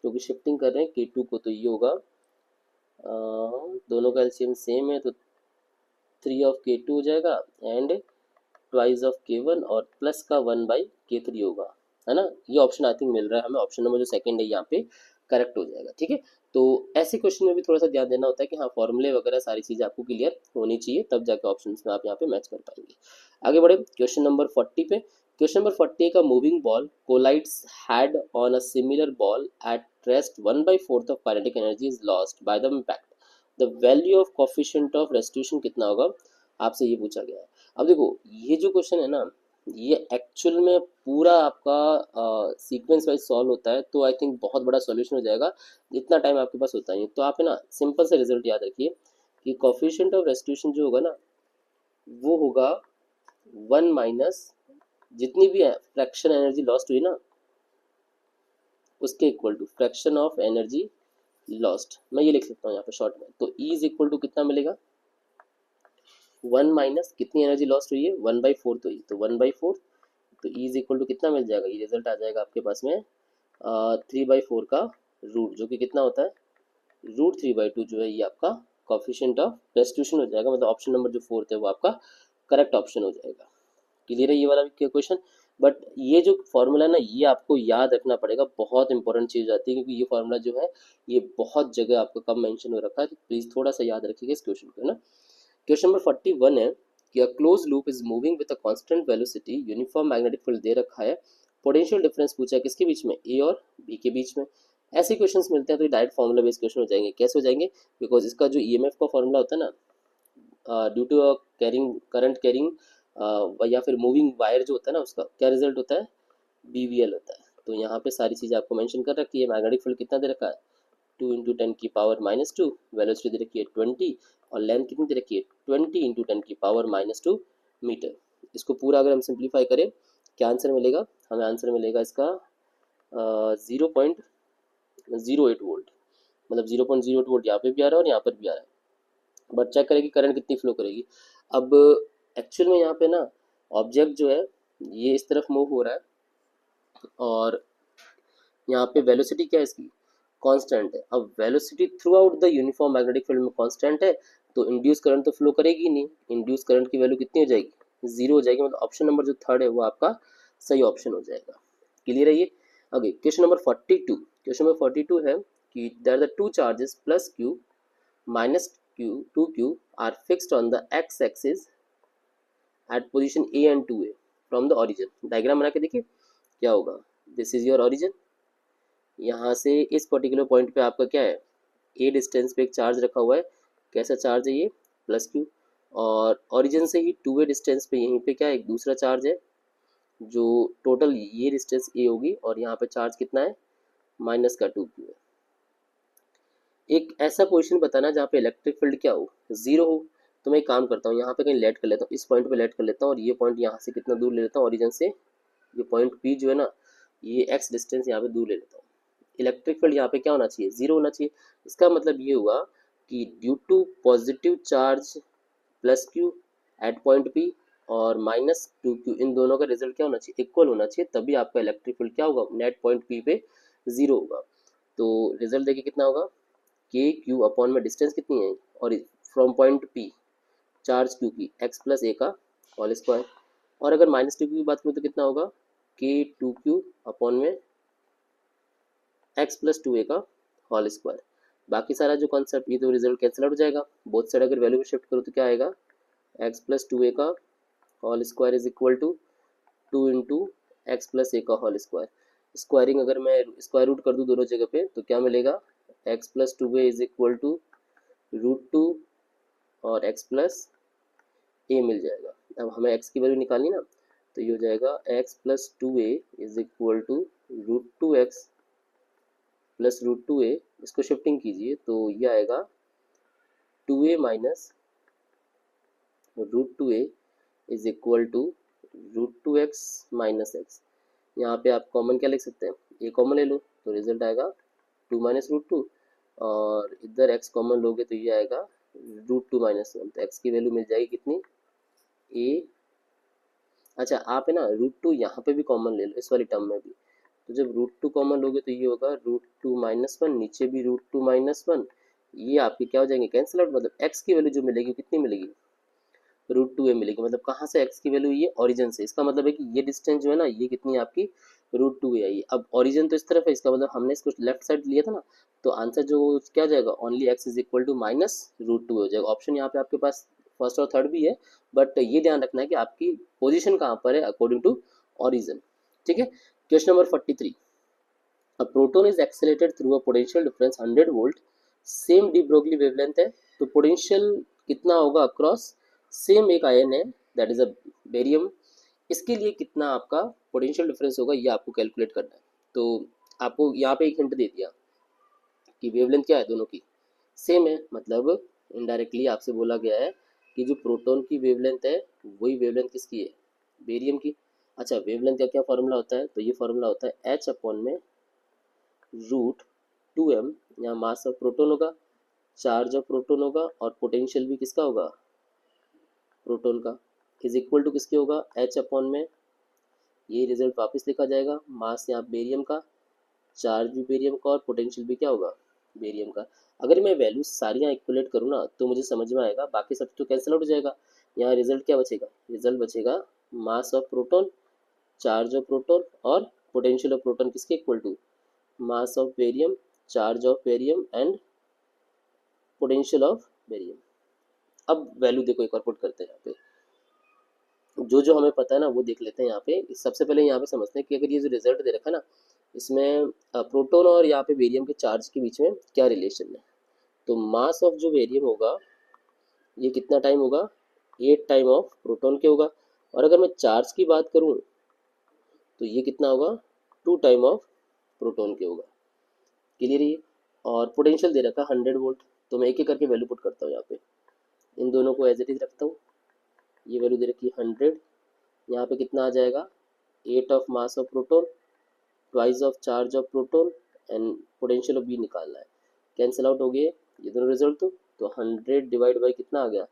Speaker 1: क्योंकि शिफ्टिंग कर रहे हैं K2 को, तो ये होगा दोनों का एलसीएम सेम है, तो 3 of K2 हो जाएगा एंड ट्वाइस ऑफ K1 और प्लस का 1/K3 होगा, है ना। ये ऑप्शन आई थिंक मिल रहा है हमें, ऑप्शन नंबर जो सेकंड है यहाँ पे करेक्ट हो जाएगा, ठीक है। तो ऐसे क्वेश्चन में भी थोड़ा सा ध्यान देना होता है कि हाँ फॉर्मूले वगैरह सारी चीज़ें आपको क्लियर होनी चाहिए, तब जाके ऑप्शन में आप यहाँ पे मैच कर पाएंगे। आगे बढ़े क्वेश्चन नंबर 40 पे। क्वेश्चन नंबर 40 का moving ball collides head on a similar ball at rest 1/4 of kinetic energy is lost by the impact, the value of coefficient of restitution कितना होगा, आपसे ये पूछा गया है। अब देखो ये जो क्वेश्चन है ना, ये एक्चुअल में पूरा आपका सीक्वेंस वाइज सॉल्व होता है, तो आई थिंक बहुत बड़ा सॉल्यूशन हो जाएगा, जितना टाइम आपके पास होता है। तो आप है ना सिंपल से रिजल्ट याद रखिए कि कोफिशिएंट ऑफ रेस्टिट्यूशन जो होगा ना, वो होगा 1 माइनस जितनी भी फ्रैक्शन एनर्जी लॉस्ट हुई ना, उसके equal to fraction of energy lost. मैं ये लिख सकता हूँ यहाँ पे शॉर्ट में, तो E इज इक्वल टू कितना मिलेगा, 1 माइनस कितनी एनर्जी लॉस्ट हुई है, 1/4 तो तो 1/4, तो E इज इक्वल टू कितना मिल जाएगा, ये रिजल्ट आ जाएगा आपके पास में 3/4 का रूट, जो कि कितना होता है √3/2, जो है ये आपका कॉफिशिएंट ऑफ रेस्टिट्यूशन हो जाएगा, मतलब ऑप्शन नंबर जो 4th है वो आपका करेक्ट ऑप्शन हो जाएगा। क्लियर है ये वाला क्वेश्चन। बट ये जो फॉर्मूला ना, ये आपको याद रखना पड़ेगा, बहुत इंपॉर्टेंट चीज़ आती है, क्योंकि ये फॉर्मूला जो है ये बहुत जगह आपको कम मेंशन हो रखा है, तो प्लीज़ थोड़ा सा याद रखिएगा इस क्वेश्चन को ना। क्वेश्चन नंबर 41 है कि a close loop is moving with a constant velocity, uniform magnetic field दे रखा है, पोटेंशियल डिफरेंस पूछा है किसके बीच में, ए और बी के बीच में। ऐसे क्वेश्चंस मिलते हैं तो डायरेक्ट फॉर्मूला बेस्ड क्वेश्चन हो जाएंगे। कैसे हो जाएंगे, बिकॉज इसका जो ईएमएफ का फॉर्मूला होता है ना, due to carrying current carrying या फिर मूविंग वायर जो होता है ना, उसका क्या रिजल्ट होता है, BVL होता है। तो यहाँ पे सारी चीज़ें आपको मेंशन कर रखी है। मैग्नेटिक फील्ड कितना दे रखा है, 2 × 10⁻², वेलोसिटी दे रखी है 20, और लेंथ कितनी दे रखी है, 20 × 10⁻² मीटर। इसको पूरा अगर हम सिंप्लीफाई करें, क्या आंसर मिलेगा, हमें आंसर मिलेगा इसका 0.08 वोल्ट, मतलब 0.08 वोल्ट यहाँ पे भी आ रहा है और यहाँ पर भी आ रहा है। बट चेक करें कि करंट कितनी फ्लो करेगी। अब एक्चुअल में यहाँ पे ना ऑब्जेक्ट जो है ये इस तरफ मूव हो रहा है, और यहाँ पे वेलोसिटी क्या है इसकी, कांस्टेंट है। अब velocity through out the uniform magnetic field में कांस्टेंट है, तो इंड्यूस करंट तो फ्लो करेगी ही नहीं, इंड्यूस करंट की वैल्यू कितनी हो जाएगी, 0 हो जाएगी, मतलब ऑप्शन नंबर जो 3rd है वो आपका सही ऑप्शन हो जाएगा। क्लियर है ये। Okay question number 42, question number 42 है कि there are the two charges plus q minus q 2q are fixed on the x axis at position a and 2a from the origin. Diagram बना के देखिए क्या होगा, this is your origin, यहाँ से इस पर्टिकुलर पॉइंट पे आपका क्या है, ए डिस्टेंस पे एक चार्ज रखा हुआ है, कैसा चार्ज है ये, +q, और ओरिजिन से ही 2a डिस्टेंस पे यहीं पे क्या है, एक दूसरा चार्ज है, जो टोटल ये डिस्टेंस a होगी, और यहाँ पे चार्ज कितना है, -2q है। एक ऐसा पोजीशन बताना जहाँ पे इलेक्ट्रिक फील्ड क्या हो, 0 हो। तो मैं एक काम करता हूँ, यहाँ पे कहीं लेट कर लेता हूँ, इस पॉइंट पे लेट कर लेता हूँ, और ये पॉइंट यहाँ से कितना दूर ले लेता हूँ ओरिजिन से, ये पॉइंट P जो है ना, ये x डिस्टेंस यहाँ पे दूर ले लेता हूँ। इलेक्ट्रिक फील्ड यहाँ पे क्या होना चाहिए, 0 होना चाहिए। इसका मतलब ये हुआ कि due to positive charge +q at point P और -2q, इन दोनों का रिजल्ट क्या होना चाहिए, इक्वल होना चाहिए, तभी आपका इलेक्ट्रिक फील्ड क्या होगा, नेट पॉइंट P पे 0 होगा। तो रिजल्ट देखिए कितना होगा, KQ अपॉन में डिस्टेंस कितनी है, और from point P charge Q की x+a का होल स्क्वायर, और अगर -2q की बात करूँ तो कितना होगा, K2q अपॉन में x+2a का होल स्क्वायर। बाकी सारा जो कॉन्सेप्ट, ये तो रिजल्ट कैंसिल आउट हो जाएगा, बोथ साइड अगर वैल्यू शिफ्ट करो तो क्या आएगा, x+2a का whole square is equal to 2 × x+a का होल स्क्वायर। स्क्वायरिंग अगर मैं स्क्वायर रूट कर दूँ दोनों जगह पे तो क्या मिलेगा, x+2a इज इक्वल टू √2 और x+a मिल जाएगा। अब हमें x की वैल्यू निकालनी ना, तो ये हो जाएगा x+2a is equal to √2x +√2a, इसको शिफ्टिंग कीजिए तो ये आएगा 2a minus √2a is equal to √2x minus X. यहाँ पे आप कॉमन क्या लिख सकते हैं, a कॉमन ले लो तो रिजल्ट आएगा 2 माइनस √2, और इधर x कॉमन लोगे तो ये आएगा √2 माइनस 1। तो x की वैल्यू मिल जाएगी कितनी, a। अच्छा आप है ना √2 यहाँ पे भी कॉमन ले लो इस वाली टर्म में भी, तो जब √2 कॉमन लोगे तो ये होगा √2 माइनस 1, नीचे भी √2 माइनस 1, ये आपके क्या हो जाएंगे, कैंसिल आउट। मतलब x की वैल्यू जो मिलेगी कितनी मिलेगी, √2a मिलेगी। मतलब कहाँ से x की वैल्यू, ये ओरिजिन से। इसका मतलब है कि ये डिस्टेंस जो है ना ये कितनी है आपकी, √2a आई। अब ओरिजिन तो इस तरफ है, इसका मतलब हमने इसको लेफ्ट साइड लिया था ना, तो आंसर जो क्या जाएगा, only x is equal to minus √2 हो जाएगा। ऑप्शन यहाँ पे आपके पास फर्स्ट और थर्ड भी है, बट ये ध्यान रखना है कि आपकी पोजिशन कहाँ पर है अकॉर्डिंग टू ओरिजिन। ठीक है। Question number 43, a proton is accelerated through a potential difference 100 volt, same de Broglie wavelength है, तो पोटेंशियल कितना होगा अक्रॉस सेम एक आयन है दैट इज अ बेरियम, इसके लिए कितना आपका पोटेंशियल डिफरेंस होगा ये आपको कैलकुलेट करना है। तो आपको यहाँ पे एक हिंट दे दिया कि वेवलेंथ क्या है दोनों की, सेम है, मतलब इनडायरेक्टली आपसे बोला गया है कि जो प्रोटॉन की वेवलेंथ है वही वेवलेंथ किसकी है, बेरियम की। अच्छा वेवलेंथ का क्या फॉर्मूला होता है, तो ये फॉर्मूला होता है h अपॉन में √2m, यहाँ मास ऑफ प्रोटॉन होगा, चार्ज ऑफ प्रोटॉन होगा, और पोटेंशियल भी किसका होगा, प्रोटॉन का, इज इक्वल टू किसके होगा, h अपॉन में, ये रिजल्ट वापस लिखा जाएगा, मास यहाँ बेरियम का, चार्ज भी बेरियम का, और पोटेंशियल भी क्या होगा, बेरियम का। अगर मैं वैल्यू सारियाँ इक्वलेट करूँ ना तो मुझे समझ में आएगा, बाकी सब तो कैंसिल आउट हो जाएगा। यहाँ रिजल्ट क्या बचेगा, रिजल्ट बचेगा mass of proton, charge of proton, और पोटेंशियल ऑफ प्रोटॉन किसके equal to, mass of barium, charge of barium and potential of barium. अब वैल्यू देखो एक और पुट करते हैं यहाँ पे, जो जो हमें पता है ना वो देख लेते हैं यहाँ पे। सबसे पहले यहाँ पे समझते हैं कि अगर ये जो रिजल्ट दे रखा है ना, इसमें प्रोटॉन और यहाँ पे बेरियम के चार्ज के बीच में क्या रिलेशन है। तो मास ऑफ जो बेरियम होगा ये कितना टाइम होगा, 8 टाइम ऑफ प्रोटॉन के होगा, और अगर मैं चार्ज की बात करूँ तो ये कितना होगा, 2 टाइम ऑफ प्रोटॉन के होगा। क्लियर है ये। और पोटेंशियल दे रखा है 100 वोल्ट, तो मैं एक एक करके वैल्यू पुट करता हूँ यहाँ पे, इन दोनों को एज इट इज रखता हूँ। ये वैल्यू दे रखी है 100, यहाँ पे कितना आ जाएगा, 8 of mass of proton, twice of charge of proton, and potential of B निकालना है। कैंसिल आउट हो गए ये दोनों रिजल्ट, तो 100 डिवाइड बाई कितना आ गया,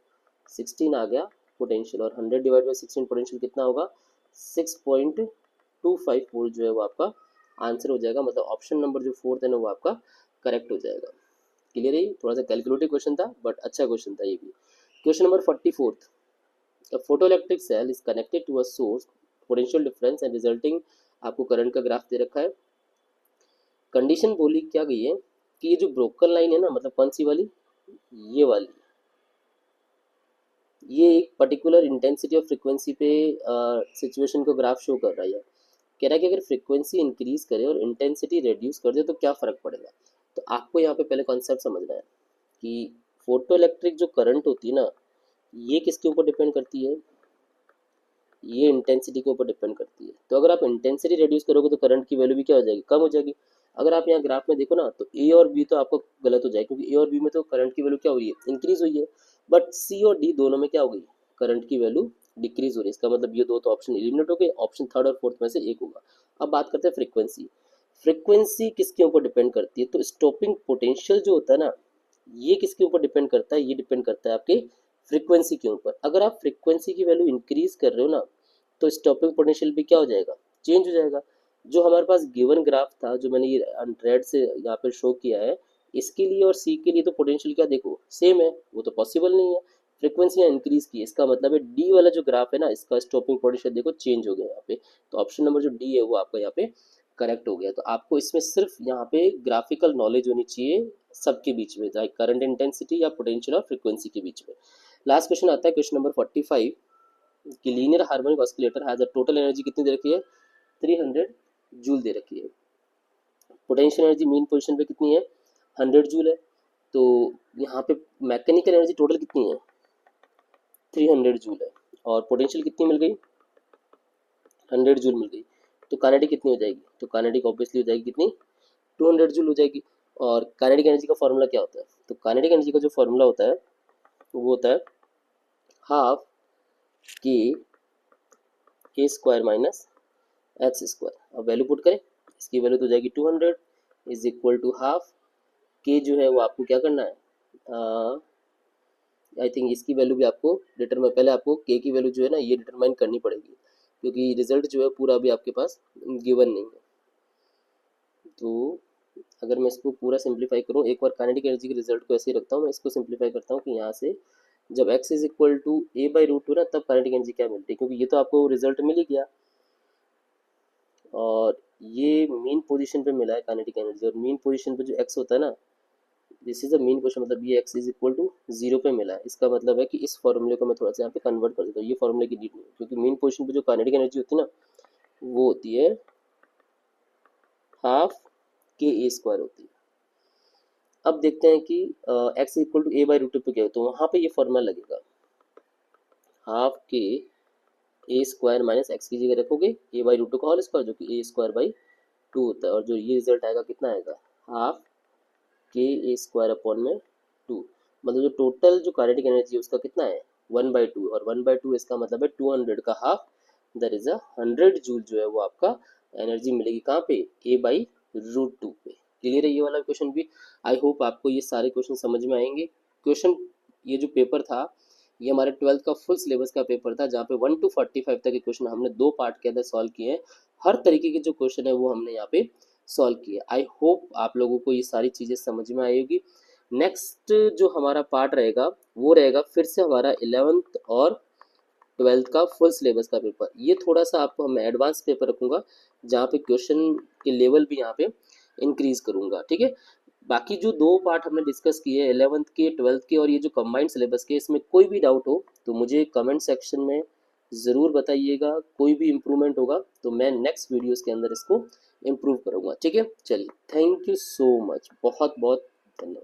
Speaker 1: 16 आ गया पोटेंशियल, और 100 डिवाइड बाई 16 पोटेंशियल कितना होगा, 6.25 वोल्ट जो है वो आपका आंसर हो जाएगा। मतलब ऑप्शन नंबर जो फोर्थ है ना वो आपका करेक्ट हो जाएगा। क्लियर है। थोड़ा सा कैलकुलेटिव क्वेश्चन था बट अच्छा क्वेश्चन था ये भी। Question number 44, a photoelectric cell is connected to a source, potential difference and resulting, आपको करंट का ग्राफ दे रखा है। कंडीशन बोली क्या गई है कि ये जो ब्रोकन लाइन है ना, मतलब कौन सी वाली, ये वाली, ये एक पर्टिकुलर इंटेंसिटी और फ्रीक्वेंसी पे सिचुएशन को ग्राफ शो कर रहा है। कह रहा है कि अगर फ्रीक्वेंसी इंक्रीज करे और इंटेंसिटी रिड्यूस कर दे तो क्या फ़र्क पड़ेगा। तो आपको यहाँ पे पहले कॉन्सेप्ट समझना है कि फोटो इलेक्ट्रिक जो करंट होती है ना, ये किसके ऊपर डिपेंड करती है, ये इंटेंसिटी के ऊपर डिपेंड करती है। तो अगर आप इंटेंसिटी रिड्यूस करोगे तो करंट की वैल्यू भी क्या हो जाएगी, कम हो जाएगी। अगर आप यहाँ ग्राफ में देखो ना तो ए और बी तो आपको गलत हो जाएगा, क्योंकि ए और बी में तो करंट की वैल्यू क्या हो रही है, इंक्रीज हुई है, बट सी और डी दोनों में क्या हो गई, करंट की वैल्यू डिक्रीज हो रही है। इसका मतलब ये दो तो ऑप्शन एलिमिनेट हो गए, ऑप्शन थर्ड और फोर्थ में से एक होगा। अब बात करते हैं फ्रीक्वेंसी। फ्रीक्वेंसी किसके ऊपर डिपेंड करती है, तो स्टॉपिंग पोटेंशियल जो होता है ना, ये किसके ऊपर डिपेंड करता है, ये डिपेंड करता है आपके फ्रीक्वेंसी के ऊपर। अगर आप फ्रीक्वेंसी की वैल्यू इंक्रीज कर रहे हो ना तो स्टॉपिंग पोटेंशियल भी क्या हो जाएगा, चेंज हो जाएगा। जो हमारे पास गिवन ग्राफ था, जो मैंने ये रेड से यहाँ पे शो किया है, इसके लिए और सी के लिए तो पोटेंशियल क्या देखो सेम है, वो तो पॉसिबल नहीं है। फ्रीक्वेंसी यहाँ इंक्रीज की, इसका मतलब है डी वाला जो ग्राफ है ना, इसका स्टॉपिंग पोटेंशियल देखो चेंज हो गया यहाँ पे। तो ऑप्शन नंबर जो डी है वो आपका यहाँ पे करेक्ट हो गया। तो आपको इसमें सिर्फ यहाँ पे ग्राफिकल नॉलेज होनी चाहिए सबके बीच में, चाहे करंट इंटेंसिटी या पोटेंशियल और फ्रीक्वेंसी के बीच में। लास्ट क्वेश्चन आता है क्वेश्चन नंबर 45 कि linear harmonic oscillator has a total energy कितनी दे रखी है, 300 जूल दे रखी है। पोटेंशियल एनर्जी मीन पोजीशन पे कितनी है, 100 जूल है। तो यहाँ पे मैकेनिकल एनर्जी टोटल कितनी है, 300 जूल है, और पोटेंशियल कितनी मिल गई, 100 जूल मिल गई। तो काइनेटिक कितनी हो जाएगी, तो काइनेटिक ऑब्वियसली हो जाएगी कितनी, 200 जूल हो जाएगी। और काइनेटिक एनर्जी का फॉर्मूला क्या होता है, तो काइनेटिक एनर्जी का जो फॉर्मूला होता है वो होता है हाफ के स्क्वायर माइनस एक्स स्क्वायर। अब वैल्यू पुट करें, इसकी वैल्यू तो जाएगी 200 इज इक्वल टू हाफ के जो है वो आपको क्या करना है, आई थिंक इसकी वैल्यू भी आपको डिटरमाइन, पहले आपको के की वैल्यू जो है ना ये डिटरमाइन करनी पड़ेगी, क्योंकि रिजल्ट जो है पूरा अभी आपके पास गिवन नहीं है। तो अगर मैं इसको पूरा सिंप्लीफाई करूँ, एक बार काइनेटिक एनर्जी के रिजल्ट को ऐसे ही रखता हूँ, मैं इसको सिंप्लीफाई करता हूँ कि यहाँ से जब x is equal to a/√2 ना, तब काइनेटिक एनर्जी क्या मिलती है, क्योंकि ये तो आपको रिजल्ट मिल ही गया और ये मीन पोजीशन पे मिला है काइनेटिक एनर्जी, और मीन पोजीशन पे जो x होता है ना, this is the mean position, मतलब ये x इज इक्वल टू 0 पे मिला है। इसका मतलब है कि इस फॉर्मूले को मैं थोड़ा सा यहाँ पे कन्वर्ट कर देता हूँ, ये फॉर्मूले की नीड नहीं है, क्योंकि मीन पोजीशन पे जो काइनेटिक एनर्जी होती है ना वो होती है हाफ के ए स्क्वायर होती है। अब देखते हैं कि x इक्वल टू a/√2 पे क्या है, तो वहाँ पे ये फॉर्मूला लगेगा हाफ के ए स्क्वायर माइनस एक्स की जगह रखोगे a/√2 का होल स्क्वायर, जो कि a स्क्वायर बाई 2 होता है, और जो ये रिजल्ट आएगा कितना आएगा, हाफ के ए स्क्वायर अपॉन में 2, मतलब जो टोटल जो काइनेटिक एनर्जी है उसका कितना है 1/2, और 1/2 इसका मतलब है 200 का हाफ, दैट इज 100 जूल जो है वो आपका एनर्जी मिलेगी कहाँ पे, a/√2 पे। क्लियर है ये वाला क्वेश्चन भी। आई होप आपको ये सारे क्वेश्चन समझ में आएंगे। क्वेश्चन ये जो पेपर था ये हमारे 12th का फुल सिलेबस का पेपर था, जहाँ पे 1 to 45 तक के क्वेश्चन हमने 2 पार्ट के अंदर सॉल्व किए हैं। हर तरीके के जो क्वेश्चन है वो हमने यहाँ पे सॉल्व किए। आई होप आप लोगों को ये सारी चीज़ें समझ में आएगी। नेक्स्ट जो हमारा पार्ट रहेगा वो रहेगा फिर से हमारा 11th और 12th का फुल सिलेबस का पेपर। ये थोड़ा सा आपको मैं एडवांस पेपर रखूँगा, जहाँ पे क्वेश्चन के लेवल भी यहाँ पे इंक्रीज करूँगा, ठीक है। बाकी जो 2 पार्ट हमने डिस्कस किए 11th के 12th के और ये जो कंबाइंड सिलेबस के, इसमें कोई भी डाउट हो तो मुझे कमेंट सेक्शन में ज़रूर बताइएगा। कोई भी इम्प्रूवमेंट होगा तो मैं नेक्स्ट वीडियोस के अंदर इसको इम्प्रूव करूँगा, ठीक है। चलिए, थैंक यू सो मच, बहुत बहुत धन्यवाद।